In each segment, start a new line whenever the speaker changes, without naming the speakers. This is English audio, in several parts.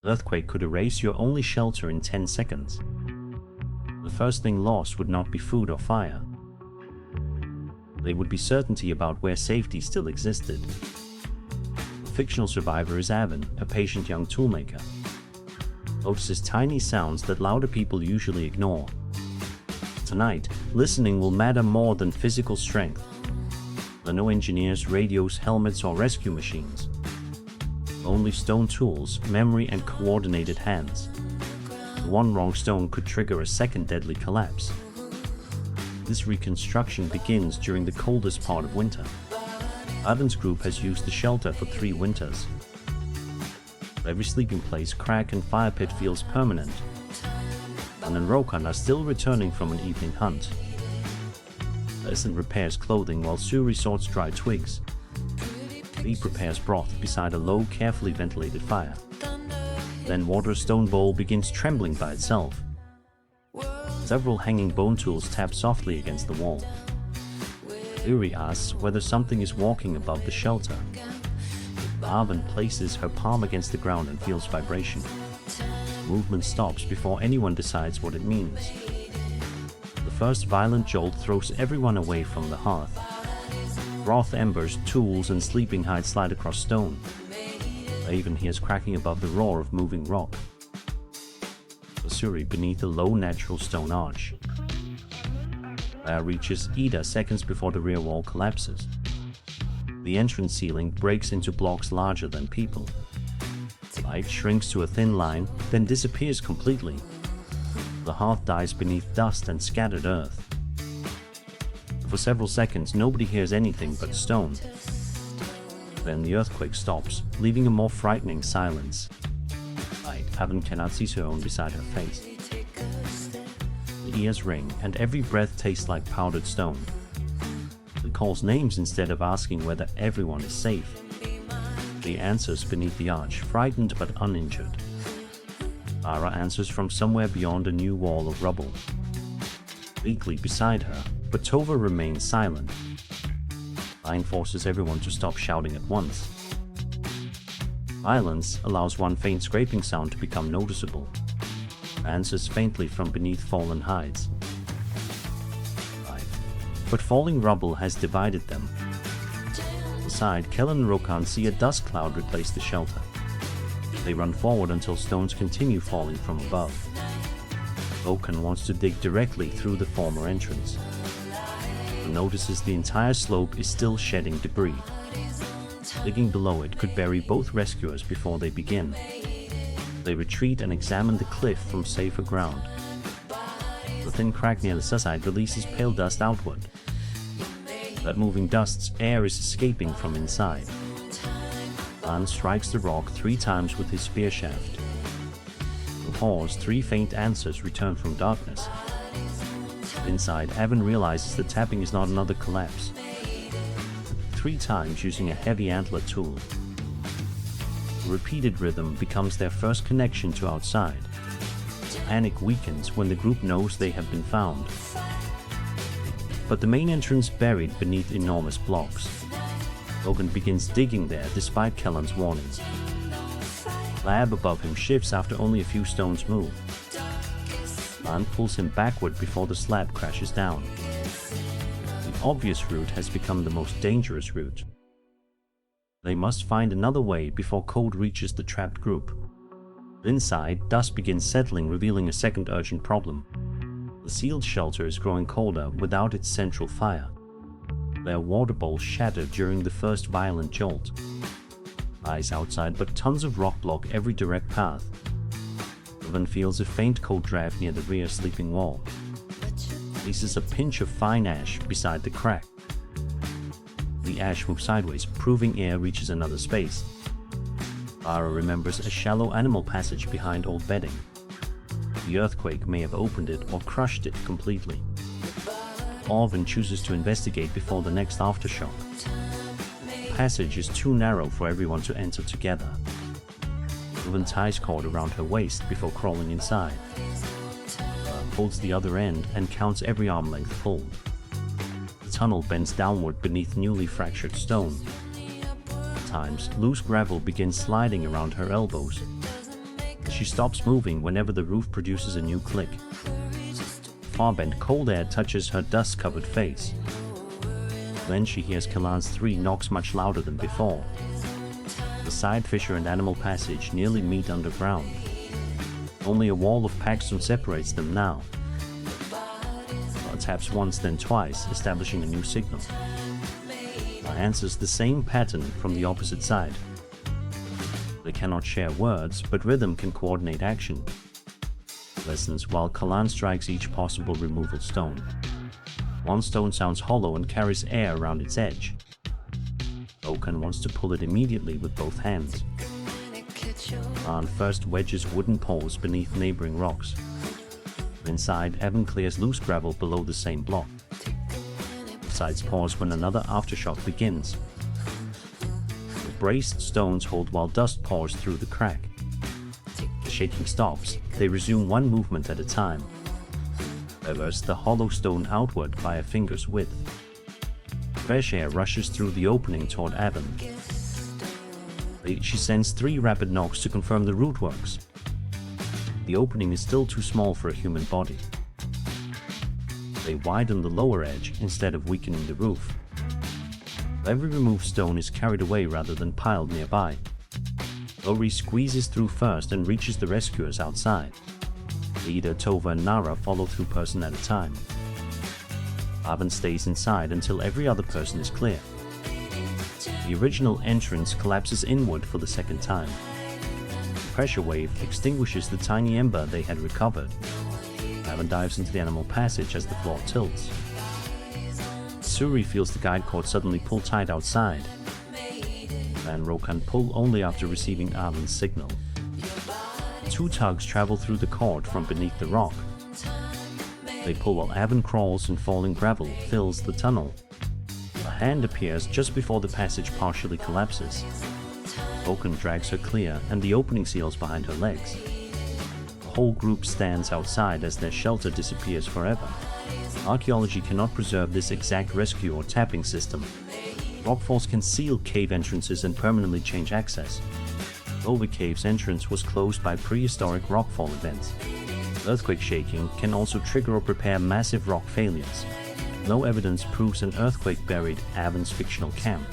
An earthquake could erase your only shelter in 10 seconds. The first thing lost would not be food or fire. There would be certainty about where safety still existed. The fictional survivor is Avon, a patient young toolmaker. Notices tiny sounds that louder people usually ignore. Tonight, listening will matter more than physical strength. There are no engineers, radios, helmets, or rescue machines. Only stone tools, memory, and coordinated hands. One wrong stone could trigger a second deadly collapse. This reconstruction begins during the coldest part of winter. Avon's group has used the shelter for 3 winters. Every sleeping place, crack, and fire pit feels permanent. Alan and Rokan are still returning from an evening hunt. Lesson repairs clothing while Suri sorts dry twigs. Lee prepares broth beside a low, carefully ventilated fire. Then water stone bowl begins trembling by itself. Several hanging bone tools tap softly against the wall. Uri asks whether something is walking above the shelter. Arvin places her palm against the ground and feels vibration. Movement stops before anyone decides what it means. The first violent jolt throws everyone away from the hearth. Broth embers, tools, and sleeping hides slide across stone. Even hears cracking above the roar of moving rock. Suri beneath a low natural stone arch. Fire reaches Ida seconds before the rear wall collapses. The entrance ceiling breaks into blocks larger than people. Light shrinks to a thin line, then disappears completely. The hearth dies beneath dust and scattered earth. For several seconds, nobody hears anything but stone. Then the earthquake stops, leaving a more frightening silence. Avon cannot see her own beside her face. The ears ring, and every breath tastes like powdered stone. He calls names instead of asking whether everyone is safe. He answers beneath the arch, frightened but uninjured. Ara answers from somewhere beyond a new wall of rubble. Weakly beside her, but Tova remains silent. Line forces everyone to stop shouting at once. Silence allows one faint scraping sound to become noticeable. Answers faintly from beneath fallen hides. But falling rubble has divided them. Aside, Kellen and Rokan see a dust cloud replace the shelter. They run forward until stones continue falling from above. Rokan wants to dig directly through the former entrance. He notices the entire slope is still shedding debris. Digging below it could bury both rescuers before they begin. They retreat and examine the cliff from safer ground. The thin crack near the side releases pale dust outward. That moving dust's air is escaping from inside. Lan strikes the rock 3 times with his spear shaft. The pause, 3 faint answers return from darkness. Inside, Avon realizes the tapping is not another collapse. 3 times using a heavy antler tool. The repeated rhythm becomes their first connection to outside. Panic weakens when the group knows they have been found. But the main entrance buried beneath enormous blocks. Logan begins digging there despite Kellen's warnings. Lab above him shifts after only a few stones move. Lan pulls him backward before the slab crashes down. The obvious route has become the most dangerous route. They must find another way before code reaches the trapped group. Inside, dust begins settling, revealing a second urgent problem. The sealed shelter is growing colder without its central fire. Their water bowls shattered during the first violent jolt. Eyes outside, but tons of rock block every direct path. Evan feels a faint cold draft near the rear sleeping wall. Places a pinch of fine ash beside the crack. The ash moves sideways, proving air reaches another space. Ara remembers a shallow animal passage behind old bedding. The earthquake may have opened it or crushed it completely. Orvin chooses to investigate before the next aftershock. The passage is too narrow for everyone to enter together. Orvin ties cord around her waist before crawling inside. Holds the other end and counts every arm length pulled. The tunnel bends downward beneath newly fractured stone. At times, loose gravel begins sliding around her elbows. She stops moving whenever the roof produces a new click. Far bent cold air touches her dust-covered face. Then she hears Kalan's 3 knocks much louder than before. The side fissure and animal passage nearly meet underground. Only a wall of packstone separates them now. Taps once, then twice, establishing a new signal. Answers the same pattern from the opposite side. They cannot share words, but rhythm can coordinate action. Listens while Kalan strikes each possible removal stone. One stone sounds hollow and carries air around its edge. Okan wants to pull it immediately with both hands. Kalan first wedges wooden poles beneath neighboring rocks. Inside, Evan clears loose gravel below the same block. Sides pause when another aftershock begins. The braced stones hold while dust pours through the crack. The shaking stops. They resume one movement at a time. Reverse the hollow stone outward by a finger's width. Fresh air rushes through the opening toward Evan. She sends 3 rapid knocks to confirm the root works. The opening is still too small for a human body. They widen the lower edge instead of weakening the roof. Every removed stone is carried away rather than piled nearby. Lori squeezes through first and reaches the rescuers outside. Leader Tova and Nara follow through person at a time. Ivan stays inside until every other person is clear. The original entrance collapses inward for the second time. Pressure wave extinguishes the tiny ember they had recovered. Evan dives into the animal passage as the floor tilts. Suri feels the guide cord suddenly pull tight outside. Van Rokan pull only after receiving Alan's signal. 2 tugs travel through the cord from beneath the rock. They pull while Evan crawls and falling gravel fills the tunnel. A hand appears just before the passage partially collapses. Okan drags her clear and the opening seals behind her legs. The whole group stands outside as their shelter disappears forever. Archaeology cannot preserve this exact rescue or tapping system. Rockfalls can seal cave entrances and permanently change access. Over Cave's entrance was closed by prehistoric rockfall events. Earthquake shaking can also trigger or prepare massive rock failures. No evidence proves an earthquake buried Avon's fictional camp.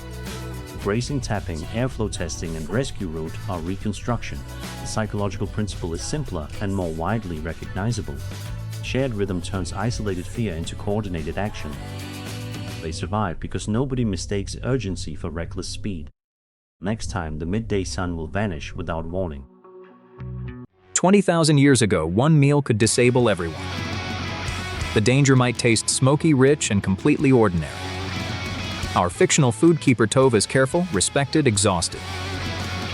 Bracing tapping, airflow testing, and rescue route are reconstruction. The psychological principle is simpler and more widely recognizable. Shared rhythm turns isolated fear into coordinated action. They survive because nobody mistakes urgency for reckless speed. Next time, the midday sun will vanish without warning.
20,000 years ago, one meal could disable everyone. The danger might taste smoky, rich, and completely ordinary. Our fictional food keeper Tova is careful, respected, exhausted.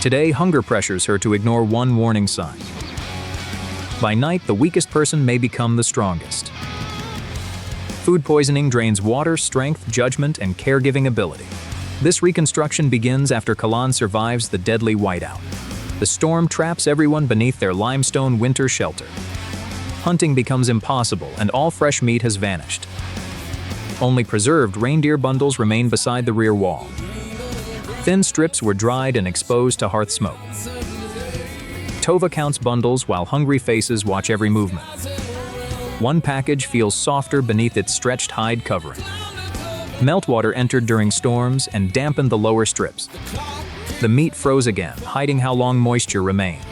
Today, hunger pressures her to ignore one warning sign. By night, the weakest person may become the strongest. Food poisoning drains water, strength, judgment, and caregiving ability. This reconstruction begins after Kalan survives the deadly whiteout. The storm traps everyone beneath their limestone winter shelter. Hunting becomes impossible, and all fresh meat has vanished. Only preserved reindeer bundles remain beside the rear wall. Thin strips were dried and exposed to hearth smoke. Tova counts bundles while hungry faces watch every movement. One package feels softer beneath its stretched hide covering. Meltwater entered during storms and dampened the lower strips. The meat froze again, hiding how long moisture remained.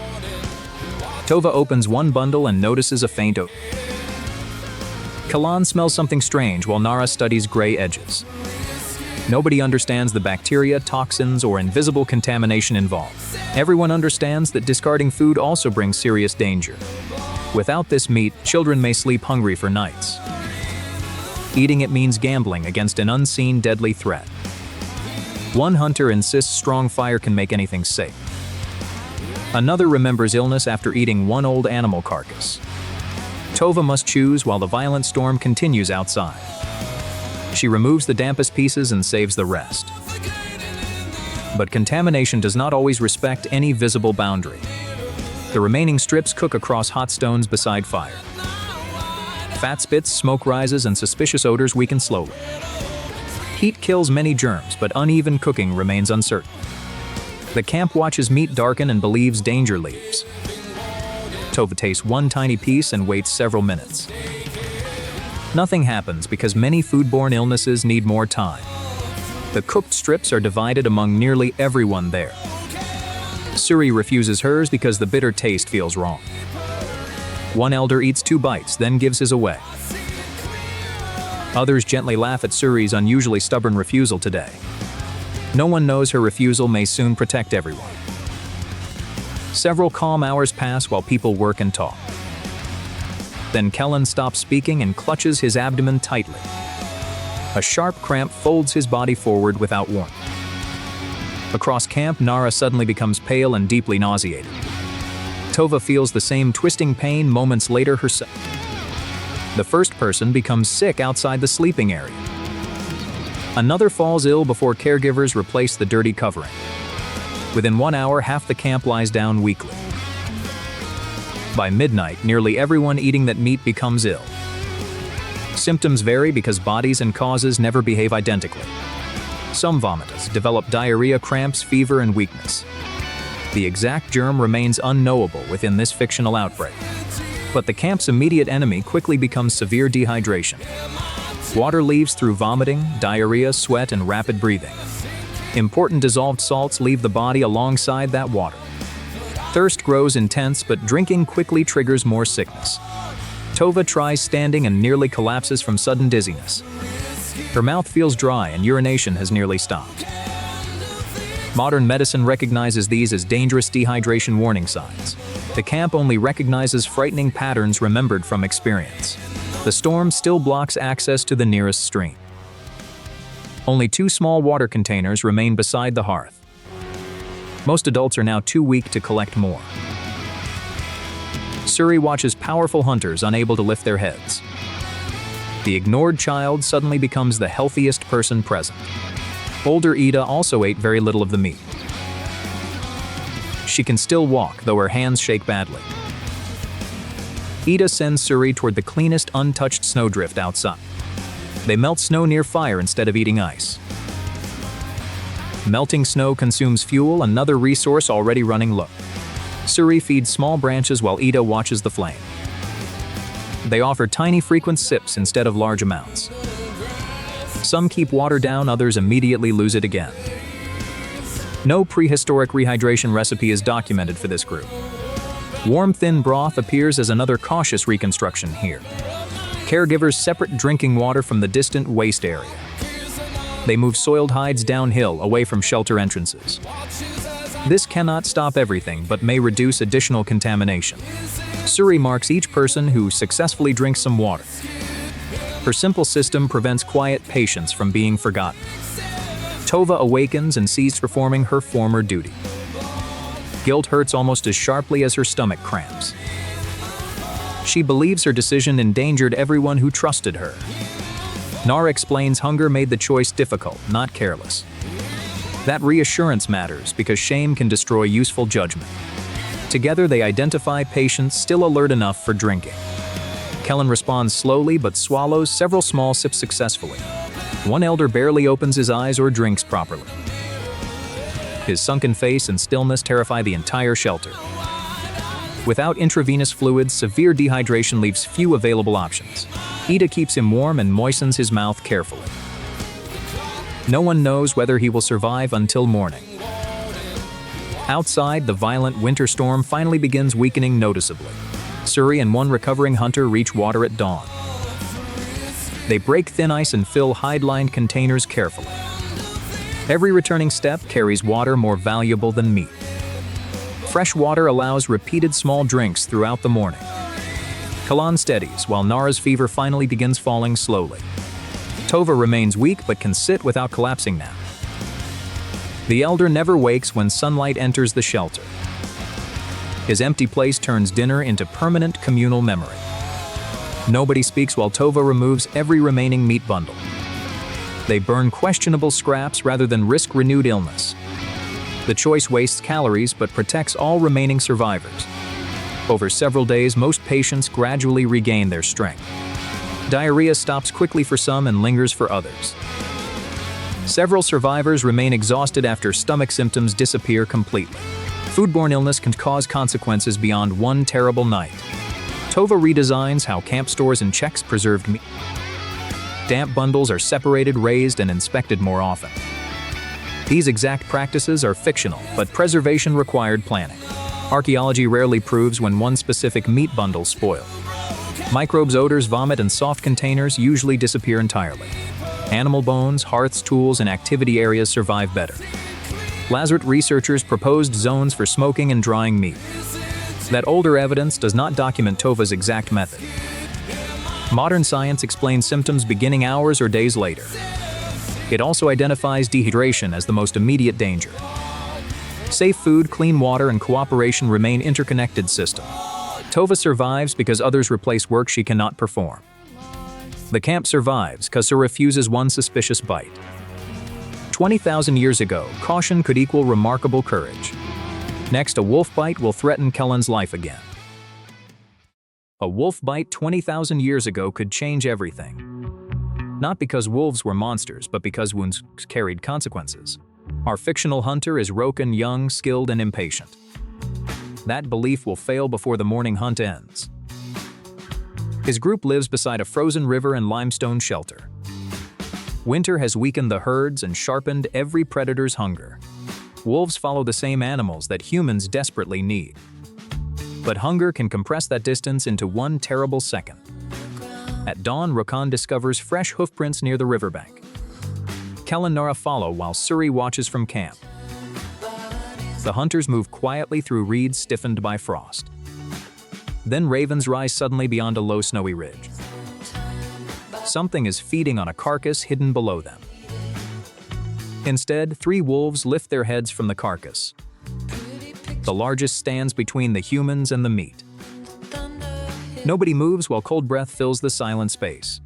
Tova opens one bundle and notices a faint odor. Kalan smells something strange while Nara studies gray edges. Nobody understands the bacteria, toxins, or invisible contamination involved. Everyone understands that discarding food also brings serious danger. Without this meat, children may sleep hungry for nights. Eating it means gambling against an unseen deadly threat. One hunter insists strong fire can make anything safe. Another remembers illness after eating one old animal carcass. Tova must choose while the violent storm continues outside. She removes the dampest pieces and saves the rest. But contamination does not always respect any visible boundary. The remaining strips cook across hot stones beside fire. Fat spits, smoke rises, and suspicious odors weaken slowly. Heat kills many germs, but uneven cooking remains uncertain. The camp watches meat darken and believes danger leaves. Tova tastes one tiny piece and waits several minutes. Nothing happens because many foodborne illnesses need more time. The cooked strips are divided among nearly everyone there. Suri refuses hers because the bitter taste feels wrong. One elder eats 2 bites, then gives his away. Others gently laugh at Suri's unusually stubborn refusal today. No one knows her refusal may soon protect everyone. Several calm hours pass while people work and talk. Then Kellen stops speaking and clutches his abdomen tightly. A sharp cramp folds his body forward without warning. Across camp, Nara suddenly becomes pale and deeply nauseated. Tova feels the same twisting pain moments later herself. The first person becomes sick outside the sleeping area. Another falls ill before caregivers replace the dirty covering. Within 1 hour, half the camp lies down weakly. By midnight, nearly everyone eating that meat becomes ill. Symptoms vary because bodies and causes never behave identically. Some vomiters develop diarrhea, cramps, fever, and weakness. The exact germ remains unknowable within this fictional outbreak. But the camp's immediate enemy quickly becomes severe dehydration. Water leaves through vomiting, diarrhea, sweat, and rapid breathing. Important dissolved salts leave the body alongside that water. Thirst grows intense, but drinking quickly triggers more sickness. Tova tries standing and nearly collapses from sudden dizziness. Her mouth feels dry and urination has nearly stopped. Modern medicine recognizes these as dangerous dehydration warning signs. The camp only recognizes frightening patterns remembered from experience. The storm still blocks access to the nearest stream. Only 2 small water containers remain beside the hearth. Most adults are now too weak to collect more. Suri watches powerful hunters unable to lift their heads. The ignored child suddenly becomes the healthiest person present. Older Ida also ate very little of the meat. She can still walk, though her hands shake badly. Ida sends Suri toward the cleanest, untouched snowdrift outside. They melt snow near fire instead of eating ice. Melting snow consumes fuel, another resource already running low. Suri feeds small branches while Ida watches the flame. They offer tiny, frequent sips instead of large amounts. Some keep water down, others immediately lose it again. No prehistoric rehydration recipe is documented for this group. Warm, thin broth appears as another cautious reconstruction here. Caregivers separate drinking water from the distant waste area. They move soiled hides downhill, away from shelter entrances. This cannot stop everything, but may reduce additional contamination. Suri marks each person who successfully drinks some water. Her simple system prevents quiet patience from being forgotten. Tova awakens and ceases performing her former duty. Guilt hurts almost as sharply as her stomach cramps. She believes her decision endangered everyone who trusted her. Nara explains hunger made the choice difficult, not careless. That reassurance matters because shame can destroy useful judgment. Together they identify patients still alert enough for drinking. Kellen responds slowly but swallows several small sips successfully. One elder barely opens his eyes or drinks properly. His sunken face and stillness terrify the entire shelter. Without intravenous fluids, severe dehydration leaves few available options. Ida keeps him warm and moistens his mouth carefully. No one knows whether he will survive until morning. Outside, the violent winter storm finally begins weakening noticeably. Suri and one recovering hunter reach water at dawn. They break thin ice and fill hide-lined containers carefully. Every returning step carries water more valuable than meat. Fresh water allows repeated small drinks throughout the morning. Kalan steadies while Nara's fever finally begins falling slowly. Tova remains weak but can sit without collapsing now. The elder never wakes when sunlight enters the shelter. His empty place turns dinner into permanent communal memory. Nobody speaks while Tova removes every remaining meat bundle. They burn questionable scraps rather than risk renewed illness. The choice wastes calories but protects all remaining survivors. Over several days, most patients gradually regain their strength. Diarrhea stops quickly for some and lingers for others. Several survivors remain exhausted after stomach symptoms disappear completely. Foodborne illness can cause consequences beyond one terrible night. Tova redesigns how camp stores and checks preserved meat. Damp bundles are separated, raised, and inspected more often. These exact practices are fictional, but preservation required planning. Archaeology rarely proves when one specific meat bundle spoiled. Microbes, odors, vomit, and soft containers usually disappear entirely. Animal bones, hearths, tools, and activity areas survive better. Lazarus researchers proposed zones for smoking and drying meat. That older evidence does not document Tova's exact method. Modern science explains symptoms beginning hours or days later. It also identifies dehydration as the most immediate danger. Safe food, clean water, and cooperation remain interconnected systems. Tova survives because others replace work she cannot perform. The camp survives because she refuses one suspicious bite. 20,000 years ago, caution could equal remarkable courage. Next, a wolf bite will threaten Kellen's life again. A wolf bite 20,000 years ago could change everything. Not because wolves were monsters, but because wounds carried consequences. Our fictional hunter is Rokan, young, skilled, and impatient. That belief will fail before the morning hunt ends. His group lives beside a frozen river and limestone shelter. Winter has weakened the herds and sharpened every predator's hunger. Wolves follow the same animals that humans desperately need. But hunger can compress that distance into one terrible second. At dawn, Rokan discovers fresh hoofprints near the riverbank. Kellen and Nara follow while Suri watches from camp. The hunters move quietly through reeds stiffened by frost. Then ravens rise suddenly beyond a low snowy ridge. Something is feeding on a carcass hidden below them. Instead, 3 wolves lift their heads from the carcass. The largest stands between the humans and the meat. Nobody moves while cold breath fills the silent space.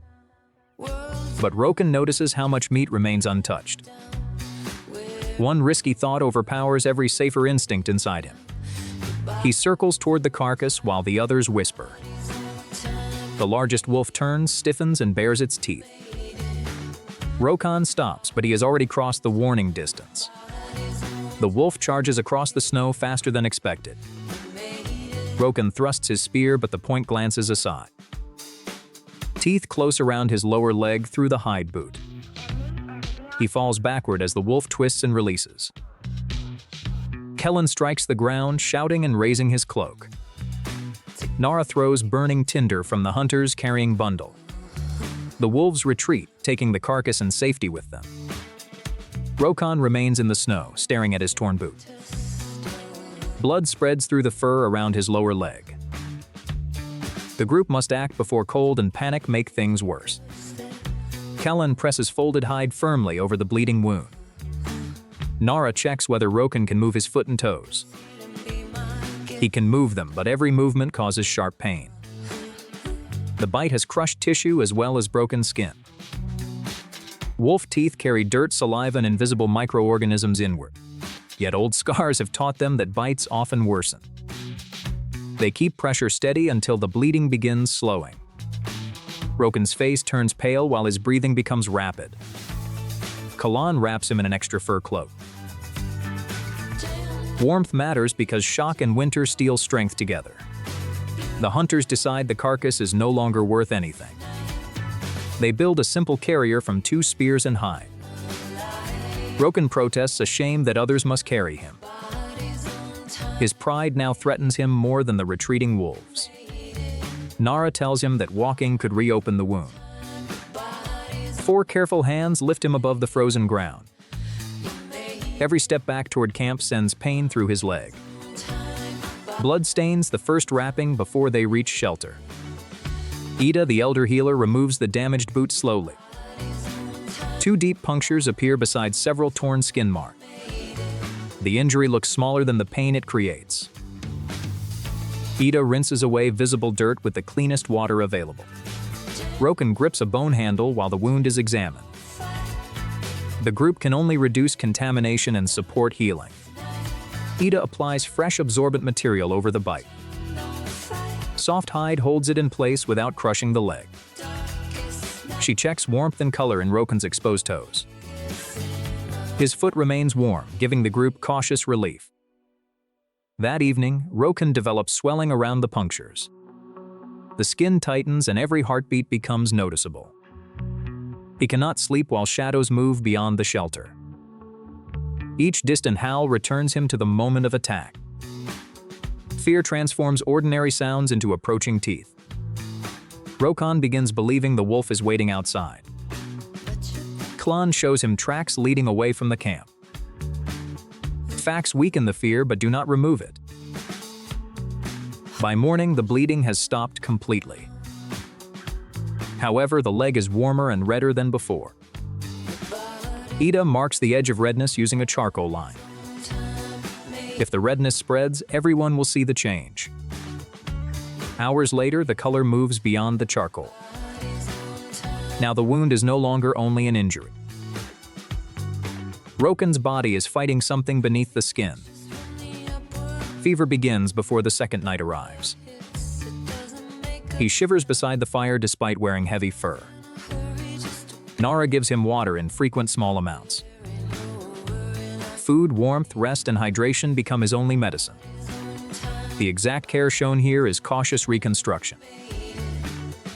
But Rokan notices how much meat remains untouched. One risky thought overpowers every safer instinct inside him. He circles toward the carcass while the others whisper. The largest wolf turns, stiffens, and bares its teeth. Rokan stops, but he has already crossed the warning distance. The wolf charges across the snow faster than expected. Rokan thrusts his spear, but the point glances aside. Teeth close around his lower leg through the hide boot. He falls backward as the wolf twists and releases. Kellen strikes the ground, shouting and raising his cloak. Nara throws burning tinder from the hunter's carrying bundle. The wolves retreat, taking the carcass and safety with them. Rokan remains in the snow, staring at his torn boot. Blood spreads through the fur around his lower leg. The group must act before cold and panic make things worse. Kellen presses folded hide firmly over the bleeding wound. Nara checks whether Rokan can move his foot and toes. He can move them, but every movement causes sharp pain. The bite has crushed tissue as well as broken skin. Wolf teeth carry dirt, saliva, and invisible microorganisms inward. Yet old scars have taught them that bites often worsen. They keep pressure steady until the bleeding begins slowing. Rokan's face turns pale while his breathing becomes rapid. Kalan wraps him in an extra fur cloak. Warmth matters because shock and winter steal strength together. The hunters decide the carcass is no longer worth anything. They build a simple carrier from 2 spears and hide. Rokan protests, ashamed that others must carry him. His pride now threatens him more than the retreating wolves. Nara tells him that walking could reopen the wound. 4 careful hands lift him above the frozen ground. Every step back toward camp sends pain through his leg. Blood stains the first wrapping before they reach shelter. Ida, the elder healer, removes the damaged boot slowly. 2 deep punctures appear beside several torn skin marks. The injury looks smaller than the pain it creates. Ida rinses away visible dirt with the cleanest water available. Rokan grips a bone handle while the wound is examined. The group can only reduce contamination and support healing. Ida applies fresh absorbent material over the bite. Soft hide holds it in place without crushing the leg. She checks warmth and color in Rokan's exposed toes. His foot remains warm, giving the group cautious relief. That evening, Rokan develops swelling around the punctures. The skin tightens and every heartbeat becomes noticeable. He cannot sleep while shadows move beyond the shelter. Each distant howl returns him to the moment of attack. Fear transforms ordinary sounds into approaching teeth. Rokan begins believing the wolf is waiting outside. Klan shows him tracks leading away from the camp. Facts weaken the fear but do not remove it. By morning, the bleeding has stopped completely. However, the leg is warmer and redder than before. Ida marks the edge of redness using a charcoal line. If the redness spreads, everyone will see the change. Hours later, the color moves beyond the charcoal. Now the wound is no longer only an injury. Rokan's body is fighting something beneath the skin. Fever begins before the second night arrives. He shivers beside the fire despite wearing heavy fur. Nara gives him water in frequent small amounts. Food, warmth, rest, and hydration become his only medicine. The exact care shown here is cautious reconstruction.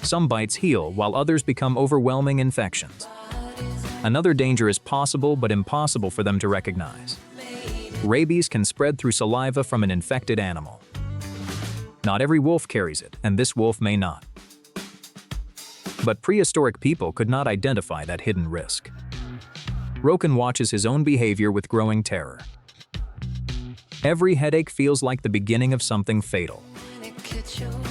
Some bites heal, while others become overwhelming infections. Another danger is possible but impossible for them to recognize. Rabies can spread through saliva from an infected animal. Not every wolf carries it, and this wolf may not. But prehistoric people could not identify that hidden risk. Rokan watches his own behavior with growing terror. Every headache feels like the beginning of something fatal.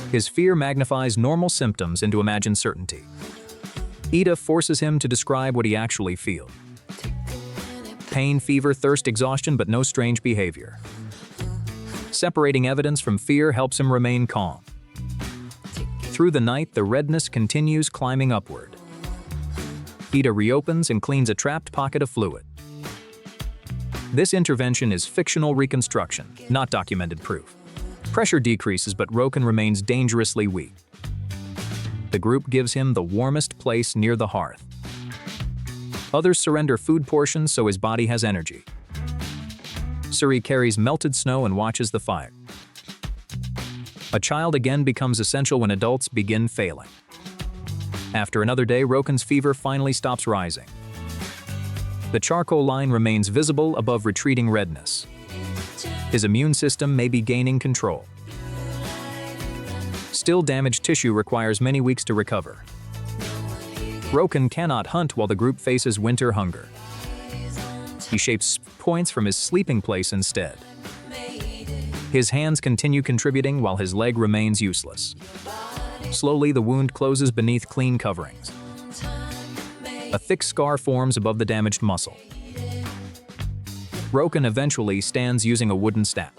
His fear magnifies normal symptoms into imagined certainty. Ida forces him to describe what he actually feels. Pain, fever, thirst, exhaustion, but no strange behavior. Separating evidence from fear helps him remain calm. Through the night, the redness continues climbing upward. Ida reopens and cleans a trapped pocket of fluid. This intervention is fictional reconstruction, not documented proof. Pressure decreases, but Rokan remains dangerously weak. The group gives him the warmest place near the hearth. Others surrender food portions so his body has energy. Suri carries melted snow and watches the fire. A child again becomes essential when adults begin failing. After another day, Rokan's fever finally stops rising. The charcoal line remains visible above retreating redness. His immune system may be gaining control. Still, damaged tissue requires many weeks to recover. Rokan cannot hunt while the group faces winter hunger. He shapes points from his sleeping place instead. His hands continue contributing while his leg remains useless. Slowly, the wound closes beneath clean coverings. A thick scar forms above the damaged muscle. Rokan eventually stands using a wooden staff.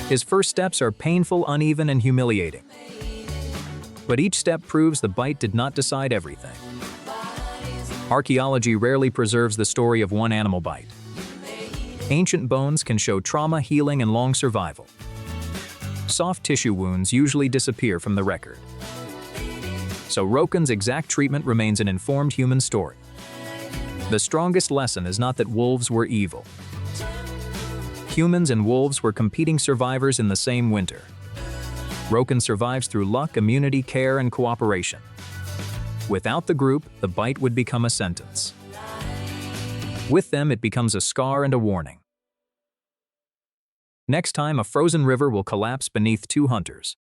His first steps are painful, uneven, and humiliating. But each step proves the bite did not decide everything. Archaeology rarely preserves the story of one animal bite. Ancient bones can show trauma, healing, and long survival. Soft tissue wounds usually disappear from the record. So Rokan's exact treatment remains an informed human story. The strongest lesson is not that wolves were evil. Humans and wolves were competing survivors in the same winter. Rokan survives through luck, immunity, care, and cooperation. Without the group, the bite would become a sentence. With them, it becomes a scar and a warning. Next time, a frozen river will collapse beneath two hunters.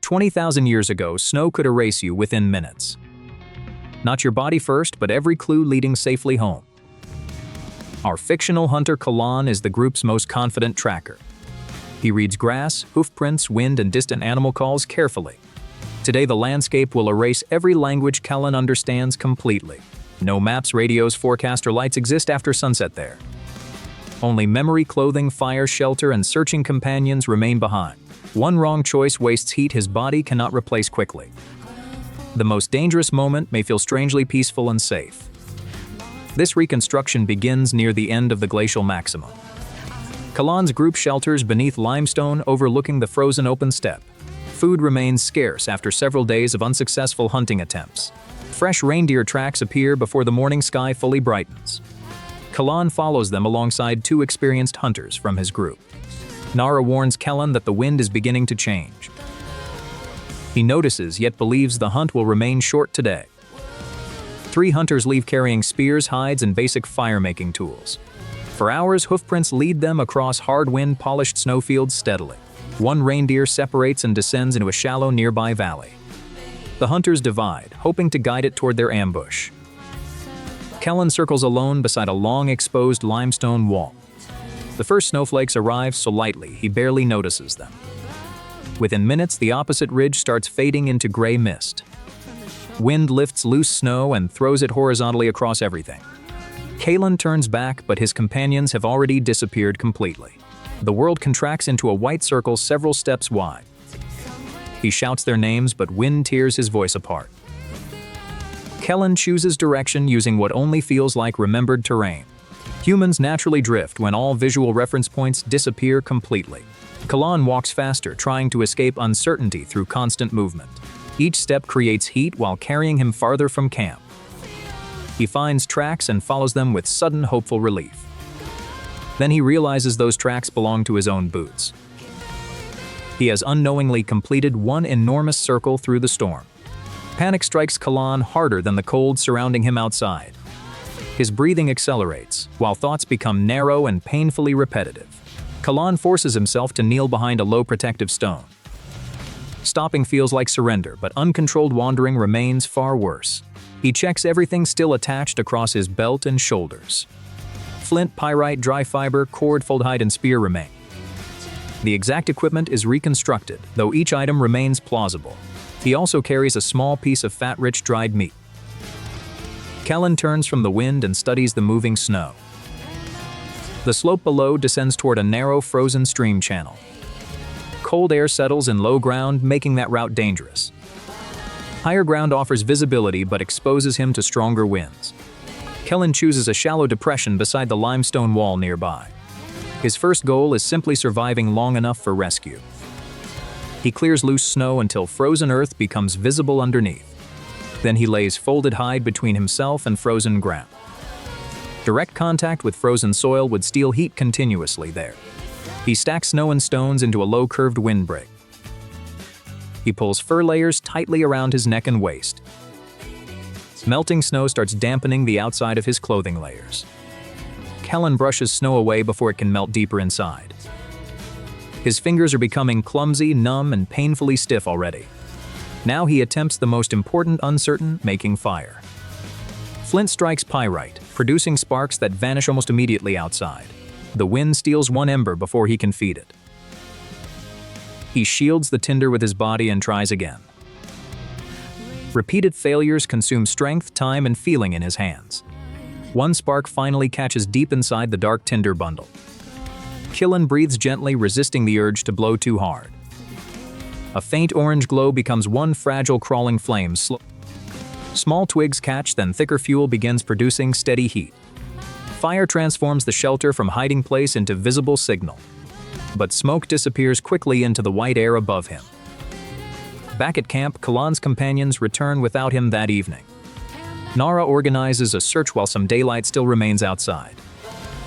20,000 years ago, snow could erase you within minutes. Not your body first, but every clue leading safely home. Our fictional hunter Kalan is the group's most confident tracker. He reads grass, hoof prints, wind, and distant animal calls carefully. Today, the landscape will erase every language Kalan understands completely. No maps, radios, forecast, or lights exist after sunset there. Only memory, clothing, fire, shelter, and searching companions remain behind. One wrong choice wastes heat his body cannot replace quickly. The most dangerous moment may feel strangely peaceful and safe. This reconstruction begins near the end of the glacial maximum. Kalan's group shelters beneath limestone overlooking the frozen open steppe. Food remains scarce after several days of unsuccessful hunting attempts. Fresh reindeer tracks appear before the morning sky fully brightens. Kalan follows them alongside 2 experienced hunters from his group. Nara warns Kellen that the wind is beginning to change. He notices yet believes the hunt will remain short today. 3 hunters leave carrying spears, hides, and basic fire-making tools. For hours, hoofprints lead them across hard wind-polished snowfields steadily. 1 reindeer separates and descends into a shallow nearby valley. The hunters divide, hoping to guide it toward their ambush. Kellen circles alone beside a long exposed limestone wall. The first snowflakes arrive so lightly he barely notices them. Within minutes, the opposite ridge starts fading into gray mist. Wind lifts loose snow and throws it horizontally across everything. Kalen turns back, but his companions have already disappeared completely. The world contracts into a white circle several steps wide. He shouts their names, but wind tears his voice apart. Kellen chooses direction using what only feels like remembered terrain. Humans naturally drift when all visual reference points disappear completely. Kalan walks faster, trying to escape uncertainty through constant movement. Each step creates heat while carrying him farther from camp. He finds tracks and follows them with sudden hopeful relief. Then he realizes those tracks belong to his own boots. He has unknowingly completed one enormous circle through the storm. Panic strikes Kalan harder than the cold surrounding him outside. His breathing accelerates, while thoughts become narrow and painfully repetitive. Kalan forces himself to kneel behind a low protective stone. Stopping feels like surrender, but uncontrolled wandering remains far worse. He checks everything still attached across his belt and shoulders. Flint, pyrite, dry fiber, cord, fold hide, and spear remain. The exact equipment is reconstructed, though each item remains plausible. He also carries a small piece of fat-rich dried meat. Kellen turns from the wind and studies the moving snow. The slope below descends toward a narrow, frozen stream channel. Cold air settles in low ground, making that route dangerous. Higher ground offers visibility but exposes him to stronger winds. Kellen chooses a shallow depression beside the limestone wall nearby. His first goal is simply surviving long enough for rescue. He clears loose snow until frozen earth becomes visible underneath. Then he lays folded hide between himself and frozen ground. Direct contact with frozen soil would steal heat continuously there. He stacks snow and stones into a low curved windbreak. He pulls fur layers tightly around his neck and waist. Melting snow starts dampening the outside of his clothing layers. Kellen brushes snow away before it can melt deeper inside. His fingers are becoming clumsy, numb, and painfully stiff already. Now he attempts the most important uncertain, making fire. Flint strikes pyrite, producing sparks that vanish almost immediately outside. The wind steals one ember before he can feed it. He shields the tinder with his body and tries again. Repeated failures consume strength, time, and feeling in his hands. One spark finally catches deep inside the dark tinder bundle. Kellen breathes gently, resisting the urge to blow too hard. A faint orange glow becomes one fragile crawling flame. Small twigs catch, then thicker fuel begins producing steady heat. Fire transforms the shelter from hiding place into visible signal. But smoke disappears quickly into the white air above him. Back at camp, Kalan's companions return without him that evening. Nara organizes a search while some daylight still remains outside.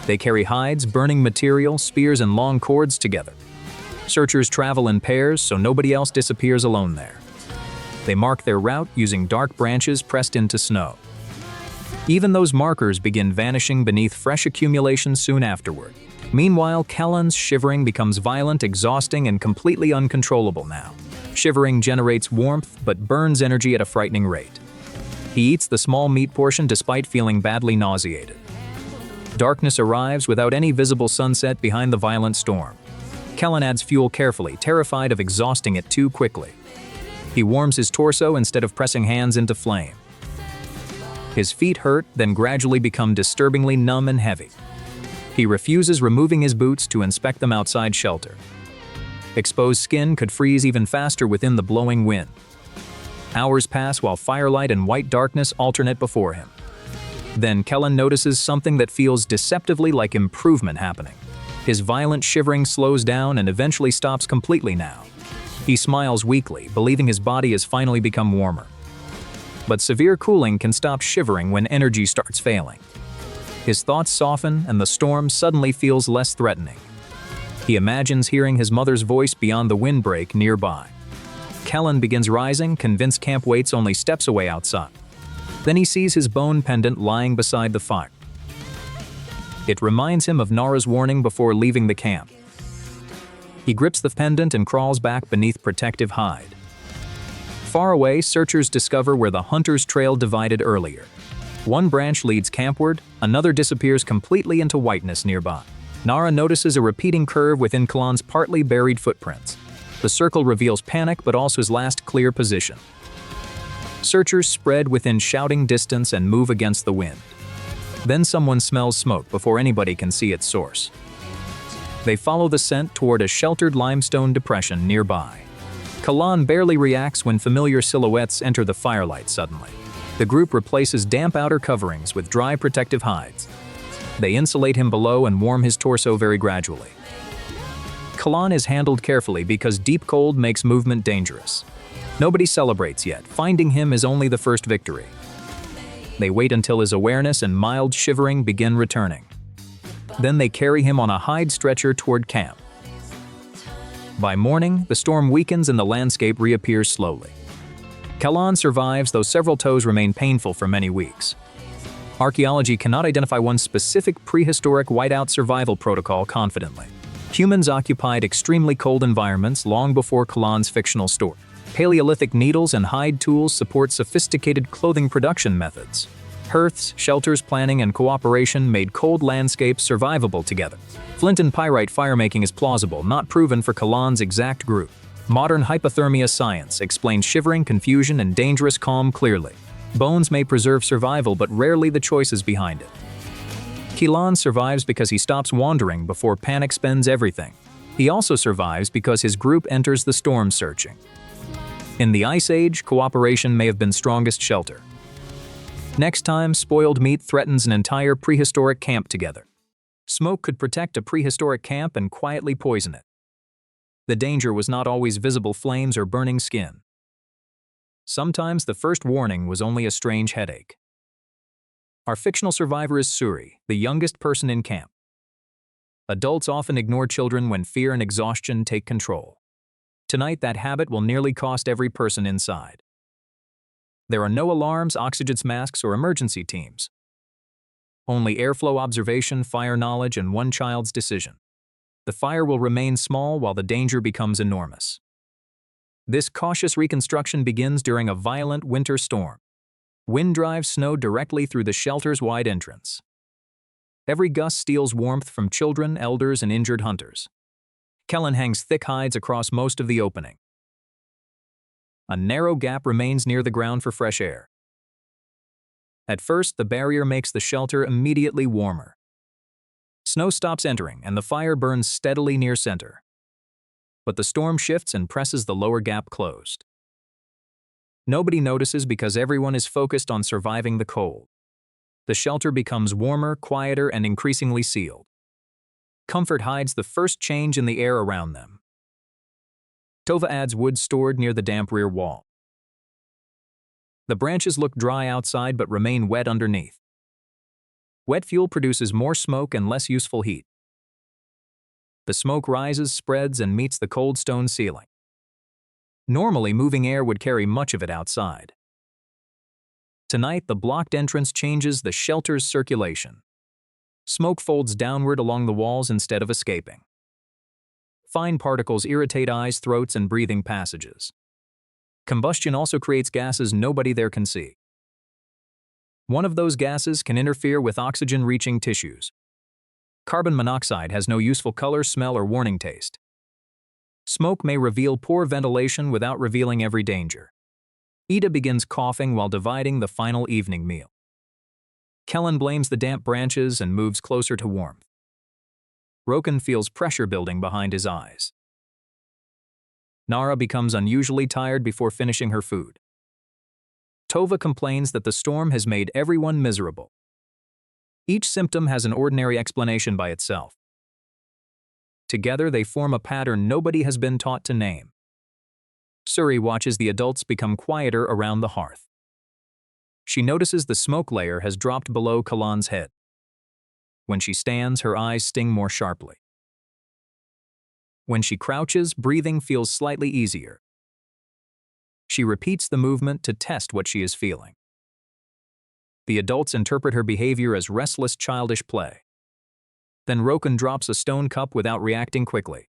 They carry hides, burning material, spears, and long cords together. Searchers travel in pairs so nobody else disappears alone there. They mark their route using dark branches pressed into snow. Even those markers begin vanishing beneath fresh accumulations soon afterward. Meanwhile, Kellen's shivering becomes violent, exhausting, and completely uncontrollable now. Shivering generates warmth but burns energy at a frightening rate. He eats the small meat portion despite feeling badly nauseated. Darkness arrives without any visible sunset behind the violent storm. Kellen adds fuel carefully, terrified of exhausting it too quickly. He warms his torso instead of pressing hands into flame. His feet hurt, then gradually become disturbingly numb and heavy. He refuses removing his boots to inspect them outside shelter. Exposed skin could freeze even faster within the blowing wind. Hours pass while firelight and white darkness alternate before him. Then Kellen notices something that feels deceptively like improvement happening. His violent shivering slows down and eventually stops completely now. He smiles weakly, believing his body has finally become warmer. But severe cooling can stop shivering when energy starts failing. His thoughts soften and the storm suddenly feels less threatening. He imagines hearing his mother's voice beyond the windbreak nearby. Kellen begins rising, convinced camp waits only steps away outside. Then he sees his bone pendant lying beside the fire. It reminds him of Nara's warning before leaving the camp. He grips the pendant and crawls back beneath protective hide. Far away, searchers discover where the hunter's trail divided earlier. One branch leads campward, another disappears completely into whiteness nearby. Nara notices a repeating curve within Kalan's partly buried footprints. The circle reveals panic but also his last clear position. Searchers spread within shouting distance and move against the wind. Then someone smells smoke before anybody can see its source. They follow the scent toward a sheltered limestone depression nearby. Kalan barely reacts when familiar silhouettes enter the firelight suddenly. The group replaces damp outer coverings with dry protective hides. They insulate him below and warm his torso very gradually. Kalan is handled carefully because deep cold makes movement dangerous. Nobody celebrates yet. Finding him is only the first victory. They wait until his awareness and mild shivering begin returning. Then they carry him on a hide stretcher toward camp. By morning, the storm weakens and the landscape reappears slowly. Kalan survives, though several toes remain painful for many weeks. Archaeology cannot identify one specific prehistoric whiteout survival protocol confidently. Humans occupied extremely cold environments long before Kalan's fictional story. Paleolithic needles and hide tools support sophisticated clothing production methods. Hearths, shelters planning, and cooperation made cold landscapes survivable together. Flint and pyrite firemaking is plausible, not proven for Kalan's exact group. Modern hypothermia science explains shivering, confusion, and dangerous calm clearly. Bones may preserve survival, but rarely the choices behind it. Kalan survives because he stops wandering before panic spends everything. He also survives because his group enters the storm searching. In the Ice Age, cooperation may have been strongest shelter. Next time, spoiled meat threatens an entire prehistoric camp together. Smoke could protect a prehistoric camp and quietly poison it. The danger was not always visible flames or burning skin. Sometimes the first warning was only a strange headache. Our fictional survivor is Suri, the youngest person in camp. Adults often ignore children when fear and exhaustion take control. Tonight, that habit will nearly cost every person inside. There are no alarms, oxygen masks, or emergency teams. Only airflow observation, fire knowledge, and one child's decision. The fire will remain small while the danger becomes enormous. This cautious reconstruction begins during a violent winter storm. Wind drives snow directly through the shelter's wide entrance. Every gust steals warmth from children, elders, and injured hunters. Kellen hangs thick hides across most of the opening. A narrow gap remains near the ground for fresh air. At first, the barrier makes the shelter immediately warmer. Snow stops entering, and the fire burns steadily near center. But the storm shifts and presses the lower gap closed. Nobody notices because everyone is focused on surviving the cold. The shelter becomes warmer, quieter, and increasingly sealed. Comfort hides the first change in the air around them. Tova adds wood stored near the damp rear wall. The branches look dry outside but remain wet underneath. Wet fuel produces more smoke and less useful heat. The smoke rises, spreads, and meets the cold stone ceiling. Normally, moving air would carry much of it outside. Tonight, the blocked entrance changes the shelter's circulation. Smoke folds downward along the walls instead of escaping. Fine particles irritate eyes, throats, and breathing passages. Combustion also creates gases nobody there can see. One of those gases can interfere with oxygen-reaching tissues. Carbon monoxide has no useful color, smell, or warning taste. Smoke may reveal poor ventilation without revealing every danger. Ida begins coughing while dividing the final evening meal. Kellen blames the damp branches and moves closer to warmth. Roken feels pressure building behind his eyes. Nara becomes unusually tired before finishing her food. Tova complains that the storm has made everyone miserable. Each symptom has an ordinary explanation by itself. Together they form a pattern nobody has been taught to name. Suri watches the adults become quieter around the hearth. She notices the smoke layer has dropped below Kalan's head. When she stands, her eyes sting more sharply. When she crouches, breathing feels slightly easier. She repeats the movement to test what she is feeling. The adults interpret her behavior as restless, childish play. Then Rokan drops a stone cup without reacting quickly.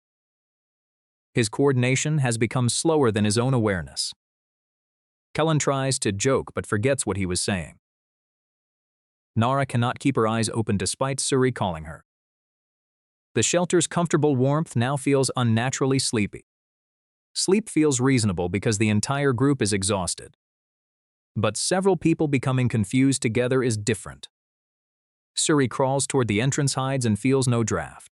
His coordination has become slower than his own awareness. Kellen tries to joke but forgets what he was saying. Nara cannot keep her eyes open despite Suri calling her. The shelter's comfortable warmth now feels unnaturally sleepy. Sleep feels reasonable because the entire group is exhausted. But several people becoming confused together is different. Suri crawls toward the entrance hides and feels no draft.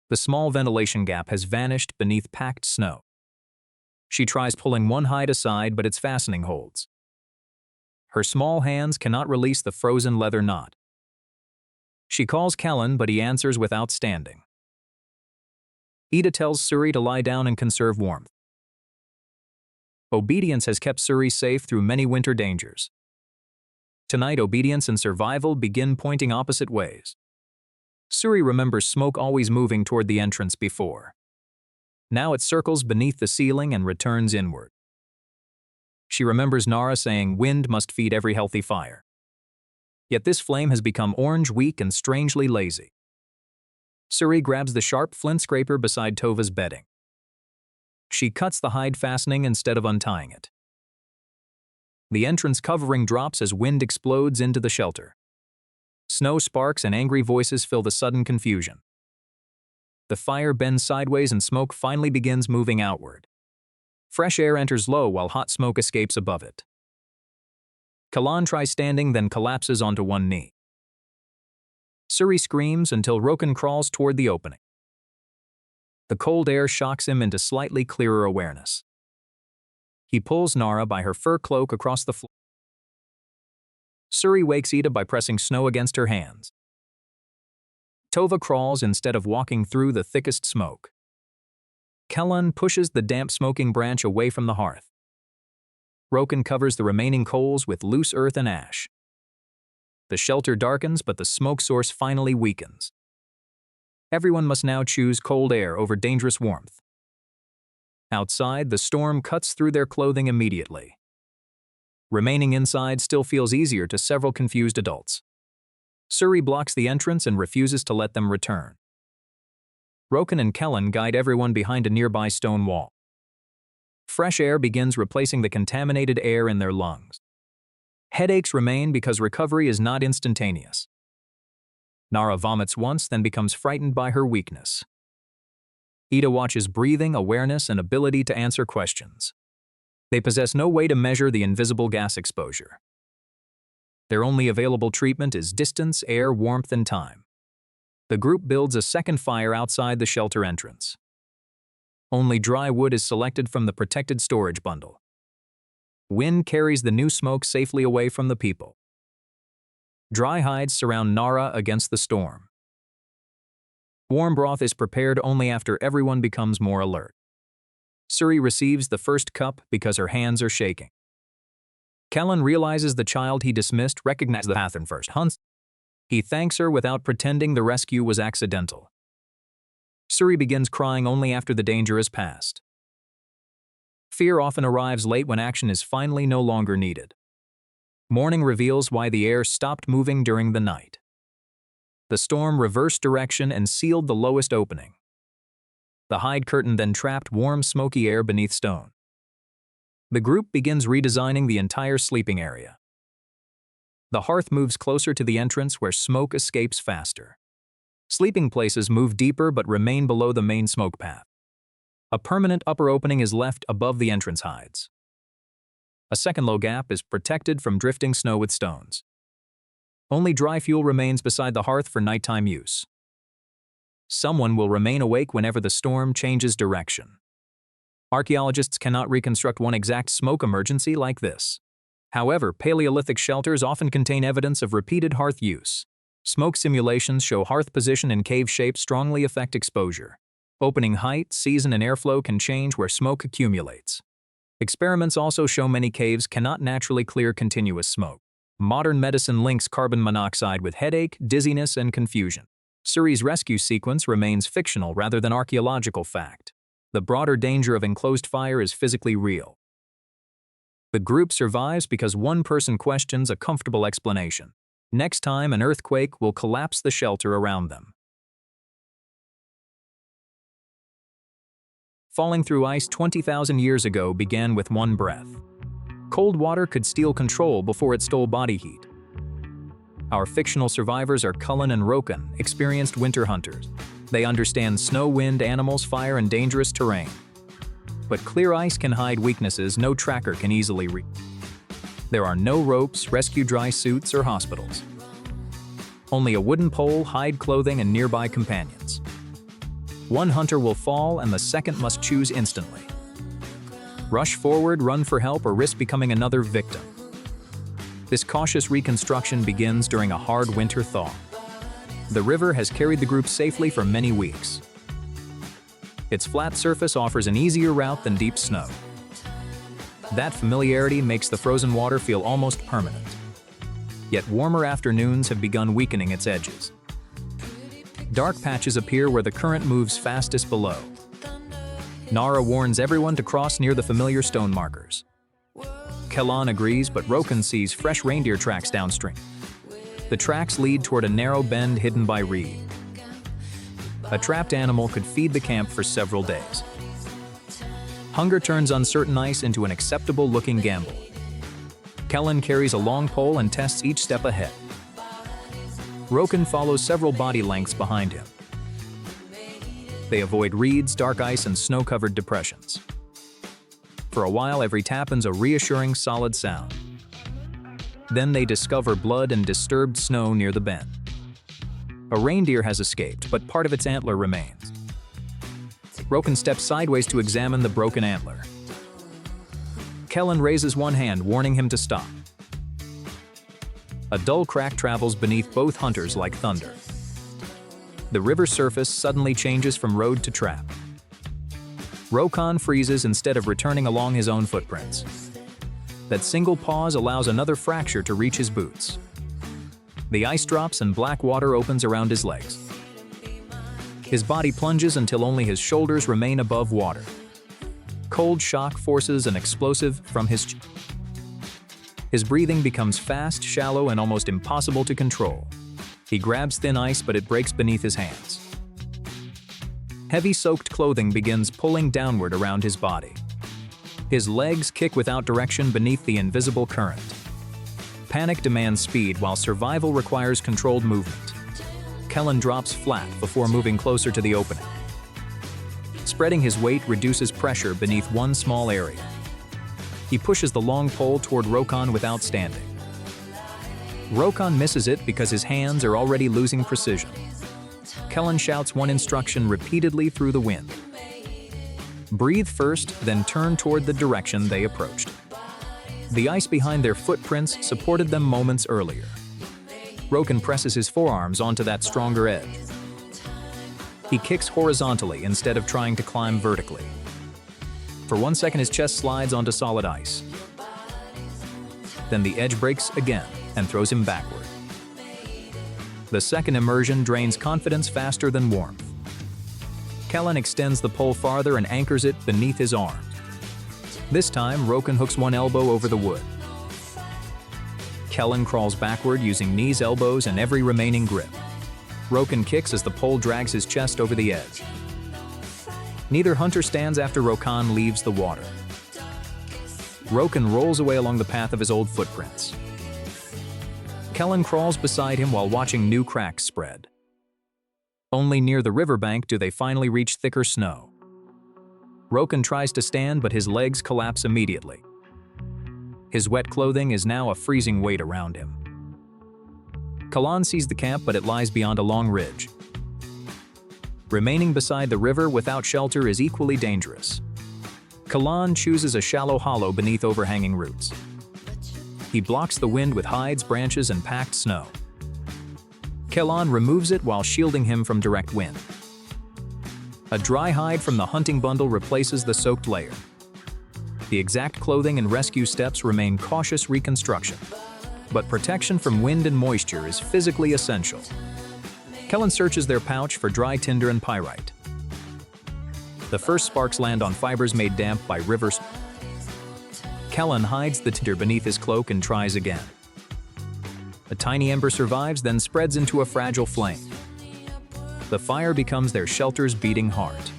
The small ventilation gap has vanished beneath packed snow. She tries pulling one hide aside, but its fastening holds. Her small hands cannot release the frozen leather knot. She calls Kellen, but he answers without standing. Ida tells Suri to lie down and conserve warmth. Obedience has kept Suri safe through many winter dangers. Tonight, obedience and survival begin pointing opposite ways. Suri remembers smoke always moving toward the entrance before. Now it circles beneath the ceiling and returns inward. She remembers Nara saying wind must feed every healthy fire. Yet this flame has become orange, weak, and strangely lazy. Suri grabs the sharp flint scraper beside Tova's bedding. She cuts the hide fastening instead of untying it. The entrance covering drops as wind explodes into the shelter. Snow sparks and angry voices fill the sudden confusion. The fire bends sideways and smoke finally begins moving outward. Fresh air enters low while hot smoke escapes above it. Kalan tries standing, then collapses onto one knee. Suri screams until Rokan crawls toward the opening. The cold air shocks him into slightly clearer awareness. He pulls Nara by her fur cloak across the floor. Suri wakes Ida by pressing snow against her hands. Tova crawls instead of walking through the thickest smoke. Kellen pushes the damp smoking branch away from the hearth. Rokan covers the remaining coals with loose earth and ash. The shelter darkens, but the smoke source finally weakens. Everyone must now choose cold air over dangerous warmth. Outside, the storm cuts through their clothing immediately. Remaining inside still feels easier to several confused adults. Suri blocks the entrance and refuses to let them return. Rokan and Kellen guide everyone behind a nearby stone wall. Fresh air begins replacing the contaminated air in their lungs. Headaches remain because recovery is not instantaneous. Nara vomits once, then becomes frightened by her weakness. Ida watches breathing, awareness, and ability to answer questions. They possess no way to measure the invisible gas exposure. Their only available treatment is distance, air, warmth, and time. The group builds a second fire outside the shelter entrance. Only dry wood is selected from the protected storage bundle. Wind carries the new smoke safely away from the people. Dry hides surround Nara against the storm. Warm broth is prepared only after everyone becomes more alert. Suri receives the first cup because her hands are shaking. Kellen realizes the child he dismissed recognized the pattern first. He thanks her without pretending the rescue was accidental. Suri begins crying only after the danger is past. Fear often arrives late when action is finally no longer needed. Morning reveals why the air stopped moving during the night. The storm reversed direction and sealed the lowest opening. The hide curtain then trapped warm, smoky air beneath stone. The group begins redesigning the entire sleeping area. The hearth moves closer to the entrance where smoke escapes faster. Sleeping places move deeper but remain below the main smoke path. A permanent upper opening is left above the entrance hides. A second low gap is protected from drifting snow with stones. Only dry fuel remains beside the hearth for nighttime use. Someone will remain awake whenever the storm changes direction. Archaeologists cannot reconstruct one exact smoke emergency like this. However, Paleolithic shelters often contain evidence of repeated hearth use. Smoke simulations show hearth position and cave shape strongly affect exposure. Opening height, season, and airflow can change where smoke accumulates. Experiments also show many caves cannot naturally clear continuous smoke. Modern medicine links carbon monoxide with headache, dizziness, and confusion. Suri's rescue sequence remains fictional rather than archaeological fact. The broader danger of enclosed fire is physically real. The group survives because one person questions a comfortable explanation. Next time, an earthquake will collapse the shelter around them. Falling through ice 20,000 years ago began with one breath. Cold water could steal control before it stole body heat. Our fictional survivors are Cullen and Rokan, experienced winter hunters. They understand snow, wind, animals, fire, and dangerous terrain. But clear ice can hide weaknesses no tracker can easily reach. There are no ropes, rescue dry suits, or hospitals. Only a wooden pole, hide clothing, and nearby companions. One hunter will fall and the second must choose instantly. Rush forward, run for help, or risk becoming another victim. This cautious reconstruction begins during a hard winter thaw. The river has carried the group safely for many weeks. Its flat surface offers an easier route than deep snow. That familiarity makes the frozen water feel almost permanent. Yet warmer afternoons have begun weakening its edges. Dark patches appear where the current moves fastest below. Nara warns everyone to cross near the familiar stone markers. Kellan agrees, but Rokan sees fresh reindeer tracks downstream. The tracks lead toward a narrow bend hidden by reed. A trapped animal could feed the camp for several days. Hunger turns uncertain ice into an acceptable-looking gamble. Kellan carries a long pole and tests each step ahead. Rokan follows several body lengths behind him. They avoid reeds, dark ice, and snow-covered depressions. For a while, every tappen's a reassuring, solid sound. Then they discover blood and disturbed snow near the bend. A reindeer has escaped, but part of its antler remains. Rokan steps sideways to examine the broken antler. Kellan raises one hand, warning him to stop. A dull crack travels beneath both hunters like thunder. The river surface suddenly changes from road to trap. Rokan freezes instead of returning along his own footprints. That single pause allows another fracture to reach his boots. The ice drops and black water opens around his legs. His body plunges until only his shoulders remain above water. Cold shock forces an explosive from his chest. His breathing becomes fast, shallow, and almost impossible to control. He grabs thin ice, but it breaks beneath his hands. Heavy soaked clothing begins pulling downward around his body. His legs kick without direction beneath the invisible current. Panic demands speed while survival requires controlled movement. Kellan drops flat before moving closer to the opening. Spreading his weight reduces pressure beneath one small area. He pushes the long pole toward Rokan without standing. Rokan misses it because his hands are already losing precision. Kellan shouts one instruction repeatedly through the wind. Breathe first, then turn toward the direction they approached. The ice behind their footprints supported them moments earlier. Rokan presses his forearms onto that stronger edge. He kicks horizontally instead of trying to climb vertically. For 1 second, his chest slides onto solid ice. Then the edge breaks again and throws him backward. The second immersion drains confidence faster than warmth. Kellan extends the pole farther and anchors it beneath his arm. This time, Rokan hooks one elbow over the wood. Kellan crawls backward using knees, elbows, and every remaining grip. Rokan kicks as the pole drags his chest over the edge. Neither hunter stands after Rokan leaves the water. Rokan rolls away along the path of his old footprints. Kellan crawls beside him while watching new cracks spread. Only near the riverbank do they finally reach thicker snow. Rokan tries to stand, but his legs collapse immediately. His wet clothing is now a freezing weight around him. Kellan sees the camp, but it lies beyond a long ridge. Remaining beside the river without shelter is equally dangerous. Kellan chooses a shallow hollow beneath overhanging roots. He blocks the wind with hides, branches, and packed snow. Kellan removes it while shielding him from direct wind. A dry hide from the hunting bundle replaces the soaked layer. The exact clothing and rescue steps remain cautious reconstruction. but protection from wind and moisture is physically essential. Kellen searches their pouch for dry tinder and pyrite. The first sparks land on fibers made damp by rivers. Kellen hides the tinder beneath his cloak and tries again. A tiny ember survives, then spreads into a fragile flame. The fire becomes their shelter's beating heart.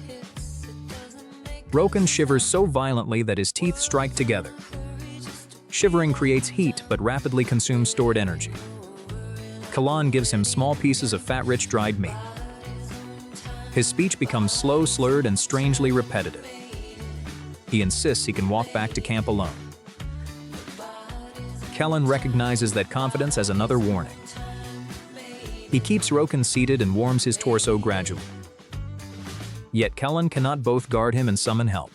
Roken shivers so violently that his teeth strike together. Shivering creates heat but rapidly consumes stored energy. Kalan gives him small pieces of fat-rich dried meat. His speech becomes slow, slurred, and strangely repetitive. He insists he can walk back to camp alone. Kellen recognizes that confidence as another warning. He keeps Roken seated and warms his torso gradually. Yet Kellen cannot both guard him and summon help.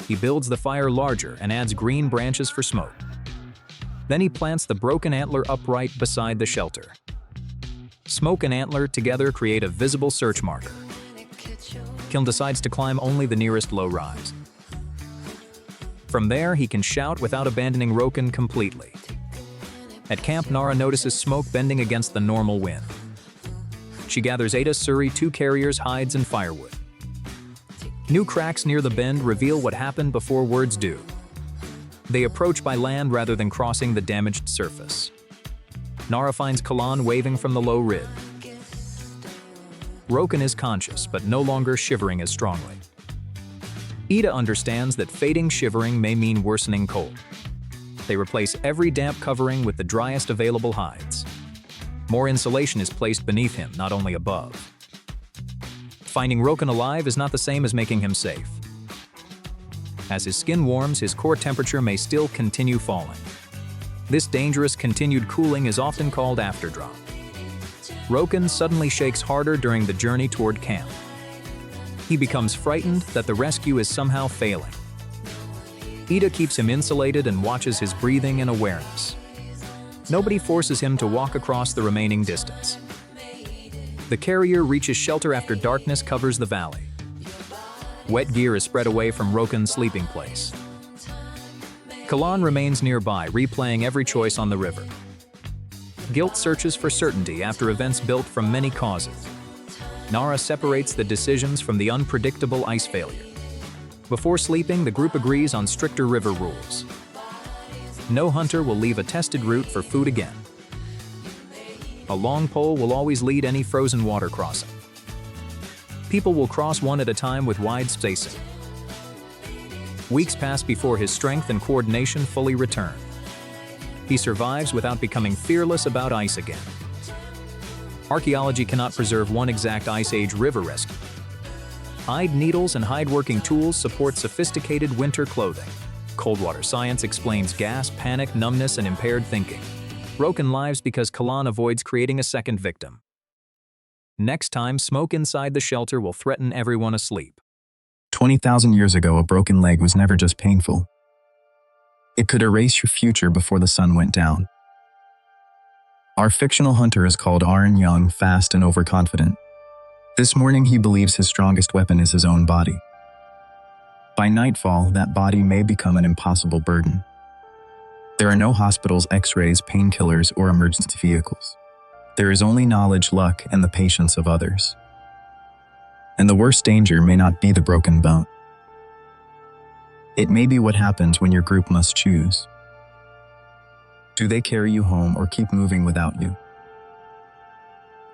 He builds the fire larger and adds green branches for smoke. Then he plants the broken antler upright beside the shelter. Smoke and antler together create a visible search marker. Kellen decides to climb only the nearest low rise. From there, he can shout without abandoning Roken completely. At camp, Nara notices smoke bending against the normal wind. She gathers Ada, Suri, 2 carriers, hides, and firewood. New cracks near the bend reveal what happened before words do. They approach by land rather than crossing the damaged surface. Nara finds Kalan waving from the low ridge. Roken is conscious, but no longer shivering as strongly. Ida understands that fading shivering may mean worsening cold. They replace every damp covering with the driest available hides. More insulation is placed beneath him, not only above. Finding Roken alive is not the same as making him safe. As his skin warms, his core temperature may still continue falling. This dangerous continued cooling is often called afterdrop. Roken suddenly shakes harder during the journey toward camp. He becomes frightened that the rescue is somehow failing. Ida keeps him insulated and watches his breathing and awareness. Nobody forces him to walk across the remaining distance. The carrier reaches shelter after darkness covers the valley. Wet gear is spread away from Roken's sleeping place. Kalan remains nearby, replaying every choice on the river. Guilt searches for certainty after events built from many causes. Nara separates the decisions from the unpredictable ice failure. Before sleeping, the group agrees on stricter river rules. No hunter will leave a tested route for food again. A long pole will always lead any frozen water crossing. People will cross one at a time with wide spacing. Weeks pass before his strength and coordination fully return. He survives without becoming fearless about ice again. Archaeology cannot preserve one exact Ice Age river rescue. Hide needles and hide-working tools support sophisticated winter clothing. Coldwater science explains gas, panic, numbness, and impaired thinking. Roken lives because Kalan avoids creating a second victim. Next time, smoke inside the shelter will threaten everyone asleep.
20,000 years ago, a broken leg was never just painful. It could erase your future before the sun went down. Our fictional hunter is called Arn, young, fast, and overconfident. This morning, he believes his strongest weapon is his own body. By nightfall, that body may become an impossible burden. There are no hospitals, x-rays, painkillers, or emergency vehicles. There is only knowledge, luck, and the patience of others. And the worst danger may not be the broken bone. It may be what happens when your group must choose. Do they carry you home or keep moving without you?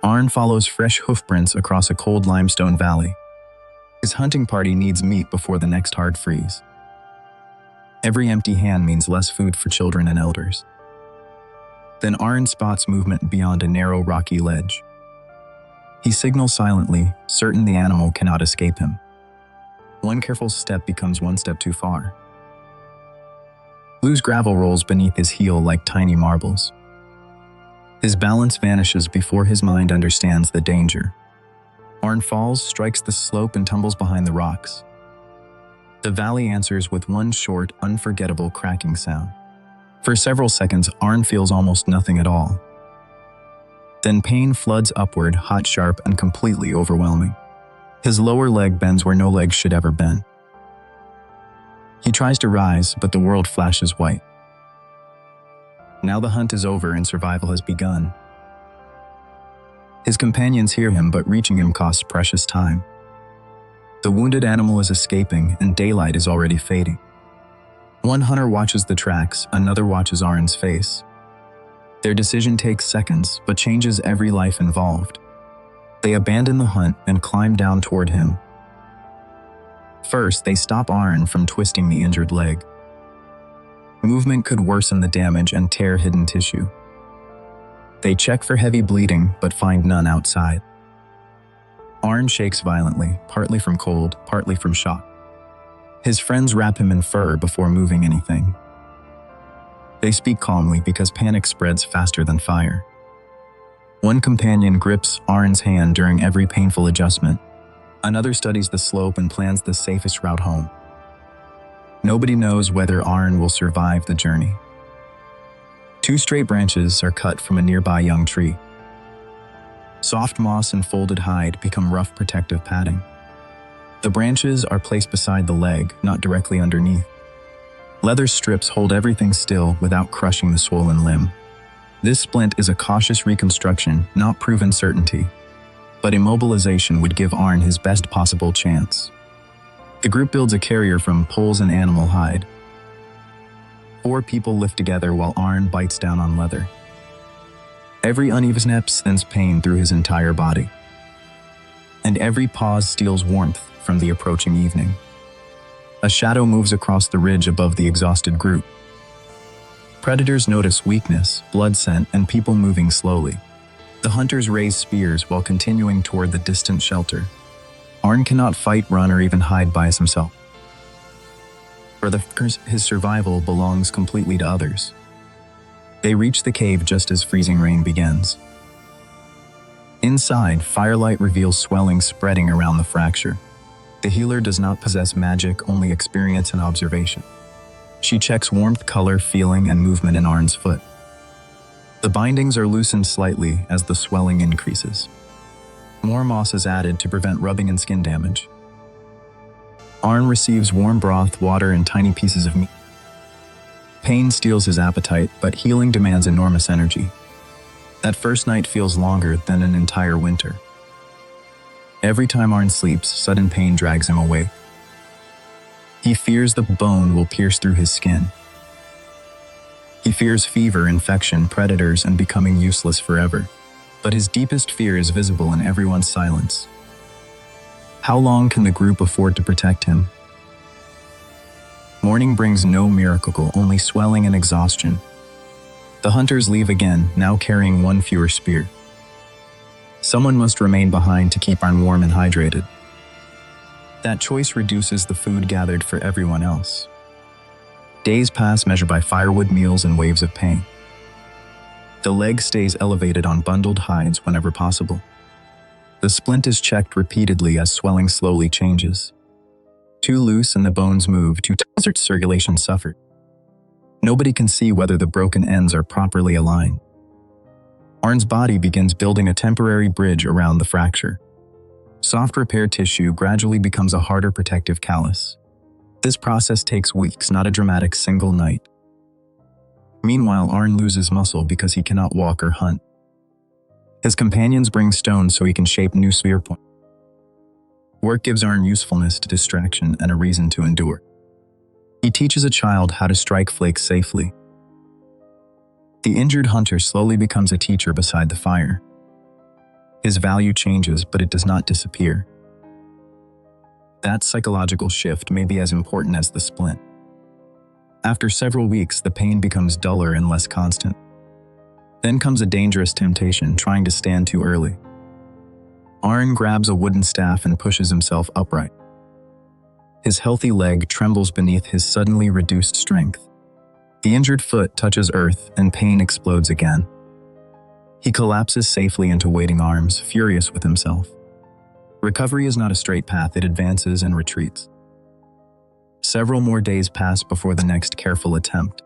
Arn follows fresh hoofprints across a cold limestone valley. His hunting party needs meat before the next hard freeze. Every empty hand means less food for children and elders. Then Arn spots movement beyond a narrow rocky ledge. He signals silently, certain the animal cannot escape him. One careful step becomes one step too far. Loose gravel rolls beneath his heel like tiny marbles. His balance vanishes before his mind understands the danger. Arn falls, strikes the slope, and tumbles behind the rocks. The valley answers with one short, unforgettable cracking sound. For several seconds, Arn feels almost nothing at all. Then pain floods upward, hot, sharp, and completely overwhelming. His lower leg bends where no leg should ever bend. He tries to rise, but the world flashes white. Now the hunt is over and survival has begun. His companions hear him, but reaching him costs precious time. The wounded animal is escaping, and daylight is already fading. One hunter watches the tracks, another watches Arn's face. Their decision takes seconds, but changes every life involved. They abandon the hunt and climb down toward him. First, they stop Arn from twisting the injured leg. Movement could worsen the damage and tear hidden tissue. They check for heavy bleeding, but find none outside. Arn shakes violently, partly from cold, partly from shock. His friends wrap him in fur before moving anything. They speak calmly because panic spreads faster than fire. One companion grips Arn's hand during every painful adjustment. Another studies the slope and plans the safest route home. Nobody knows whether Arn will survive the journey. 2 straight branches are cut from a nearby young tree. Soft moss and folded hide become rough protective padding. The branches are placed beside the leg, not directly underneath. Leather strips hold everything still without crushing the swollen limb. This splint is a cautious reconstruction, not proven certainty. But immobilization would give Arn his best possible chance. The group builds a carrier from poles and animal hide. 4 people lift together while Arn bites down on leather. Every uneven step sends pain through his entire body. And every pause steals warmth from the approaching evening. A shadow moves across the ridge above the exhausted group. Predators notice weakness, blood scent, and people moving slowly. The hunters raise spears while continuing toward the distant shelter. Arn cannot fight, run, or even hide by himself. For the fuckers, his survival belongs completely to others. They reach the cave just as freezing rain begins. Inside, firelight reveals swelling spreading around the fracture. The healer does not possess magic, only experience and observation. She checks warmth, color, feeling, and movement in Arn's foot. The bindings are loosened slightly as the swelling increases. More moss is added to prevent rubbing and skin damage. Arn receives warm broth, water, and tiny pieces of meat. Pain steals his appetite, but healing demands enormous energy. That first night feels longer than an entire winter. Every time Arn sleeps, sudden pain drags him awake. He fears the bone will pierce through his skin. He fears fever, infection, predators, and becoming useless forever. But his deepest fear is visible in everyone's silence. How long can the group afford to protect him? Morning brings no miracle, only swelling and exhaustion. The hunters leave again, now carrying 1 fewer spear. Someone must remain behind to keep Arn warm and hydrated. That choice reduces the food gathered for everyone else. Days pass, measured by firewood, meals, and waves of pain. The leg stays elevated on bundled hides whenever possible. The splint is checked repeatedly as swelling slowly changes. Too loose and the bones move, too tight, circulation suffered. Nobody can see whether the broken ends are properly aligned. Arn's body begins building a temporary bridge around the fracture. Soft repair tissue gradually becomes a harder protective callus. This process takes weeks, not a dramatic single night. Meanwhile, Arn loses muscle because he cannot walk or hunt. His companions bring stones so he can shape new spear points. Work gives Arn usefulness to distraction and a reason to endure. He teaches a child how to strike flakes safely. The injured hunter slowly becomes a teacher beside the fire. His value changes, but it does not disappear. That psychological shift may be as important as the splint. After several weeks, the pain becomes duller and less constant. Then comes a dangerous temptation, trying to stand too early. Arn grabs a wooden staff and pushes himself upright. His healthy leg trembles beneath his suddenly reduced strength. The injured foot touches earth and pain explodes again. He collapses safely into waiting arms, furious with himself. Recovery is not a straight path, it advances and retreats. Several more days pass before the next careful attempt.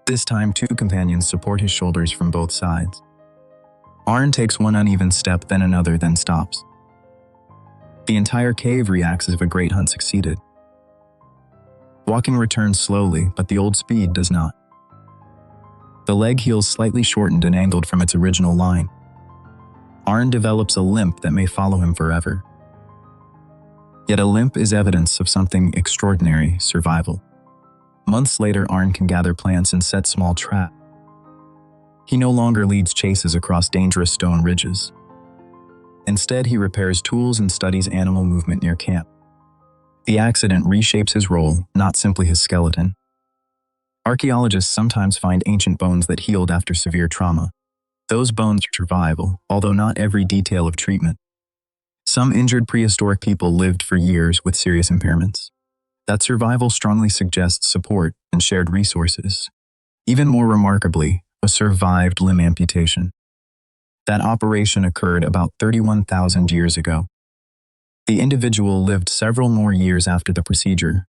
This time, 2 companions support his shoulders from both sides. Arn takes one uneven step, then another, then stops. The entire cave reacts as if a great hunt succeeded. Walking returns slowly, but the old speed does not. The leg heals slightly shortened and angled from its original line. Arn develops a limp that may follow him forever. Yet a limp is evidence of something extraordinary: survival. Months later, Arn can gather plants and set small traps. He no longer leads chases across dangerous stone ridges. Instead, he repairs tools and studies animal movement near camp. The accident reshapes his role, not simply his skeleton. Archaeologists sometimes find ancient bones that healed after severe trauma. Those bones are survivable, although not every detail of treatment. Some injured prehistoric people lived for years with serious impairments. That survival strongly suggests support and shared resources. Even more remarkably, a survived limb amputation. That operation occurred about 31,000 years ago. The individual lived several more years after the procedure.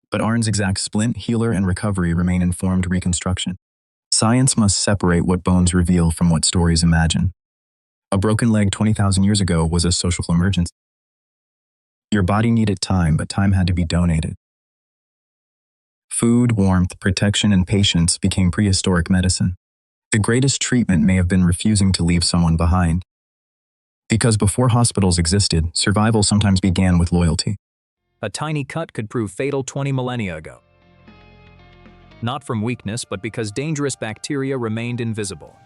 But Arn's exact splint, healer, and recovery remain informed reconstruction. Science must separate what bones reveal from what stories imagine. A broken leg 20,000 years ago was a social emergency. Your body needed time, but time had to be donated. Food, warmth, protection, and patience became prehistoric medicine. The greatest treatment may have been refusing to leave someone behind. Because before hospitals existed, survival sometimes began with loyalty.
A tiny cut could prove fatal 20 millennia ago. Not from weakness, but because dangerous bacteria remained invisible.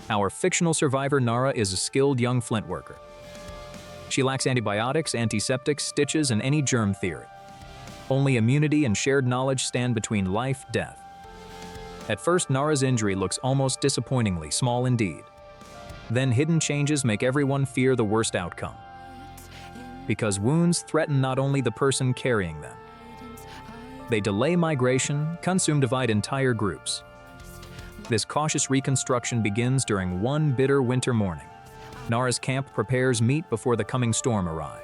Our fictional survivor Nara is a skilled young flint worker. She lacks antibiotics, antiseptics, stitches, and any germ theory. Only immunity and shared knowledge stand between life and death. At first, Nara's injury looks almost disappointingly small indeed. Then hidden changes make everyone fear the worst outcome. Because wounds threaten not only the person carrying them. They delay migration, consume, divide entire groups. This cautious reconstruction begins during one bitter winter morning. Nara's camp prepares meat before the coming storm arrives.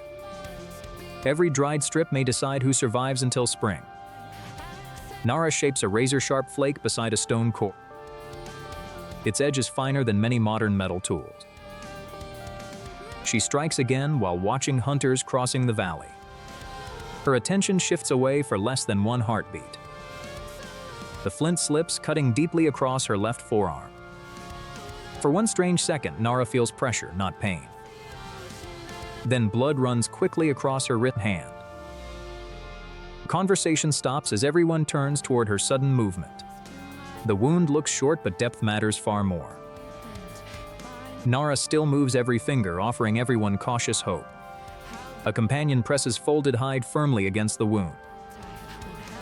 Every dried strip may decide who survives until spring. Nara shapes a razor-sharp flake beside a stone core. Its edge is finer than many modern metal tools. She strikes again while watching hunters crossing the valley. Her attention shifts away for less than one heartbeat. The flint slips, cutting deeply across her left forearm. For one strange second, Nara feels pressure, not pain. Then blood runs quickly across her wrist hand. Conversation stops as everyone turns toward her sudden movement. The wound looks short, but depth matters far more. Nara still moves every finger, offering everyone cautious hope. A companion presses folded hide firmly against the wound.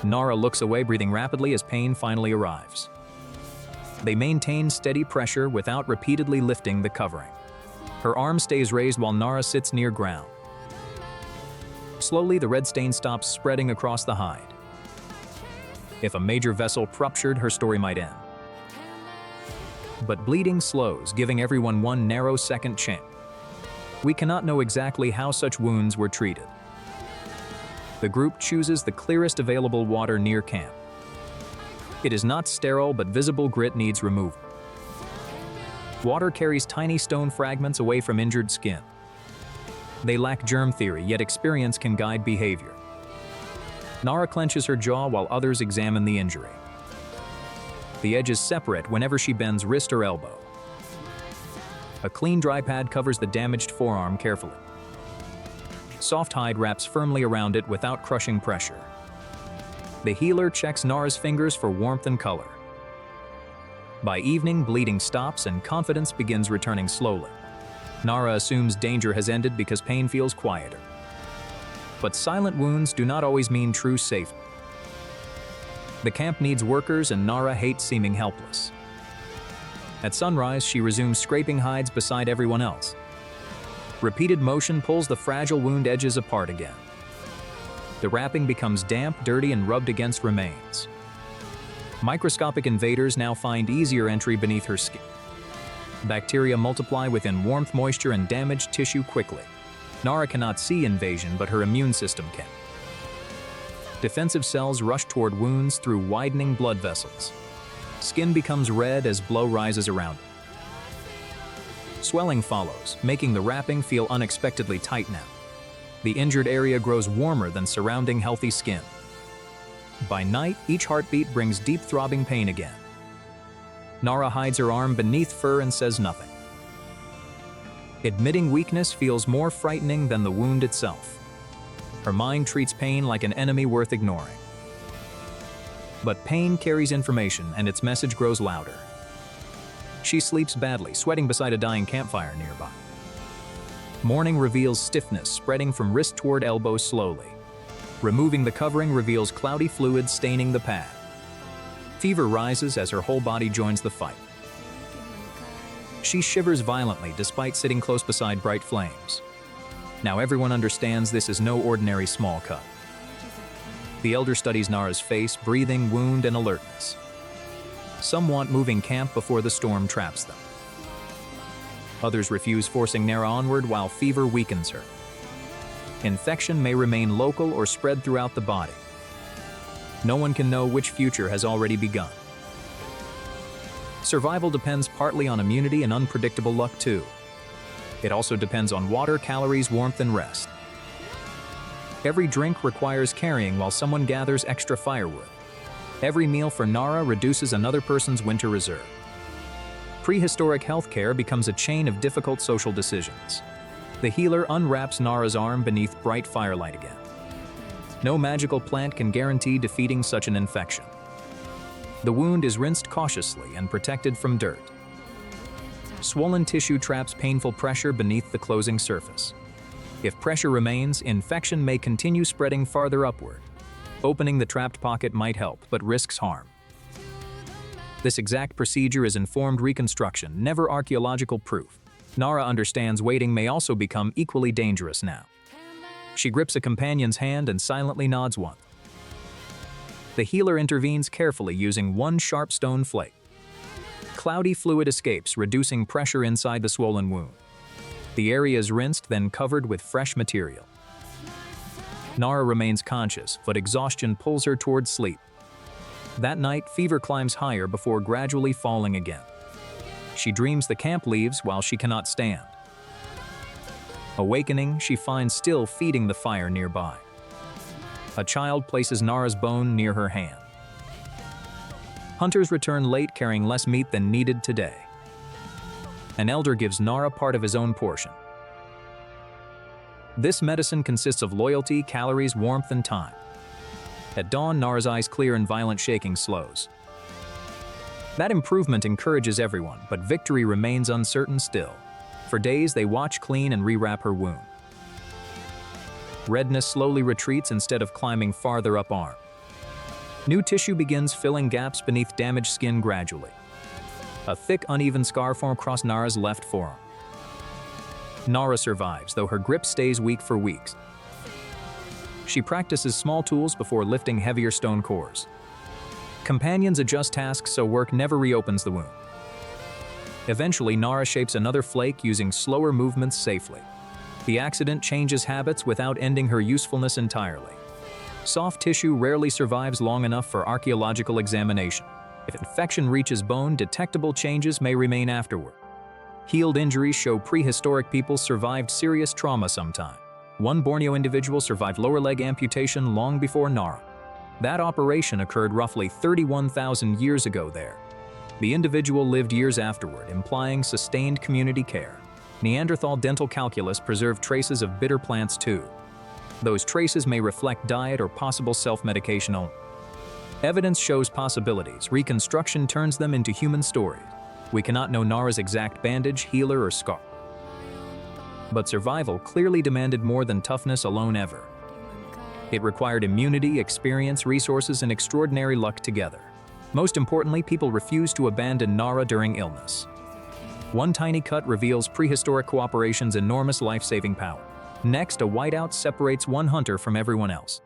Nara looks away, breathing rapidly as pain finally arrives. They maintain steady pressure without repeatedly lifting the covering. Her arm stays raised while Nara sits near ground. Slowly, the red stain stops spreading across the hide. If a major vessel ruptured, her story might end. But bleeding slows, giving everyone one narrow second chance. We cannot know exactly how such wounds were treated. The group chooses the clearest available water near camp. It is not sterile, but visible grit needs removal. Water carries tiny stone fragments away from injured skin. They lack germ theory, yet experience can guide behavior. Nara clenches her jaw while others examine the injury. The edges separate whenever she bends wrist or elbow. A clean dry pad covers the damaged forearm carefully. Soft hide wraps firmly around it without crushing pressure. The healer checks Nara's fingers for warmth and color. By evening, bleeding stops and confidence begins returning slowly. Nara assumes danger has ended because pain feels quieter. But silent wounds do not always mean true safety. The camp needs workers, and Nara hates seeming helpless. At sunrise, she resumes scraping hides beside everyone else. Repeated motion pulls the fragile wound edges apart again. The wrapping becomes damp, dirty, and rubbed against remains. Microscopic invaders now find easier entry beneath her skin. Bacteria multiply within warmth, moisture, and damaged tissue quickly. Nara cannot see invasion, but her immune system can. Defensive cells rush toward wounds through widening blood vessels. Skin becomes red as blow rises around it. Swelling follows, making the wrapping feel unexpectedly tight now. The injured area grows warmer than surrounding healthy skin. By night, each heartbeat brings deep throbbing pain again. Nara hides her arm beneath fur and says nothing. Admitting weakness feels more frightening than the wound itself. Her mind treats pain like an enemy worth ignoring. But pain carries information, and its message grows louder. She sleeps badly, sweating beside a dying campfire nearby. Morning reveals stiffness spreading from wrist toward elbow slowly. Removing the covering reveals cloudy fluid staining the pad. Fever rises as her whole body joins the fight. She shivers violently despite sitting close beside bright flames. Now everyone understands this is no ordinary small cut. The elder studies Nara's face, breathing, wound, and alertness. Some want moving camp before the storm traps them. Others refuse, forcing Nara onward while fever weakens her. Infection may remain local or spread throughout the body. No one can know which future has already begun. Survival depends partly on immunity and unpredictable luck too. It also depends on water, calories, warmth, and rest. Every drink requires carrying while someone gathers extra firewood. Every meal for Nara reduces another person's winter reserve. Prehistoric healthcare becomes a chain of difficult social decisions. The healer unwraps Nara's arm beneath bright firelight again. No magical plant can guarantee defeating such an infection. The wound is rinsed cautiously and protected from dirt. Swollen tissue traps painful pressure beneath the closing surface. If pressure remains, infection may continue spreading farther upward. Opening the trapped pocket might help, but risks harm. This exact procedure is informed reconstruction, never archaeological proof. Nara understands waiting may also become equally dangerous now. She grips a companion's hand and silently nods once. The healer intervenes carefully using one sharp stone flake. Cloudy fluid escapes, reducing pressure inside the swollen wound. The area is rinsed, then covered with fresh material. Nara remains conscious, but exhaustion pulls her towards sleep. That night, fever climbs higher before gradually falling again. She dreams the camp leaves while she cannot stand. Awakening, she finds still feeding the fire nearby. A child places Nara's bone near her hand. Hunters return late carrying less meat than needed today. An elder gives Nara part of his own portion. This medicine consists of loyalty, calories, warmth, and time. At dawn, Nara's eyes clear and violent shaking slows. That improvement encourages everyone, but victory remains uncertain still. For days, they watch, clean, and rewrap her wound. Redness slowly retreats instead of climbing farther up arm. New tissue begins filling gaps beneath damaged skin gradually. A thick, uneven scar forms across Nara's left forearm. Nara survives, though her grip stays weak for weeks. She practices small tools before lifting heavier stone cores. Companions adjust tasks so work never reopens the wound. Eventually, Nara shapes another flake using slower movements safely. The accident changes habits without ending her usefulness entirely. Soft tissue rarely survives long enough for archaeological examination. If infection reaches bone, detectable changes may remain afterward. Healed injuries show prehistoric people survived serious trauma sometime. One Borneo individual survived lower leg amputation long before Nara. That operation occurred roughly 31,000 years ago there. The individual lived years afterward, implying sustained community care. Neanderthal dental calculus preserved traces of bitter plants too. Those traces may reflect diet or possible self-medication only. Evidence shows possibilities. Reconstruction turns them into human stories. We cannot know Nara's exact bandage, healer, or scar. But survival clearly demanded more than toughness alone ever. It required immunity, experience, resources, and extraordinary luck together. Most importantly, people refused to abandon Nara during illness. One tiny cut reveals prehistoric cooperation's enormous life-saving power. Next, a whiteout separates one hunter from everyone else.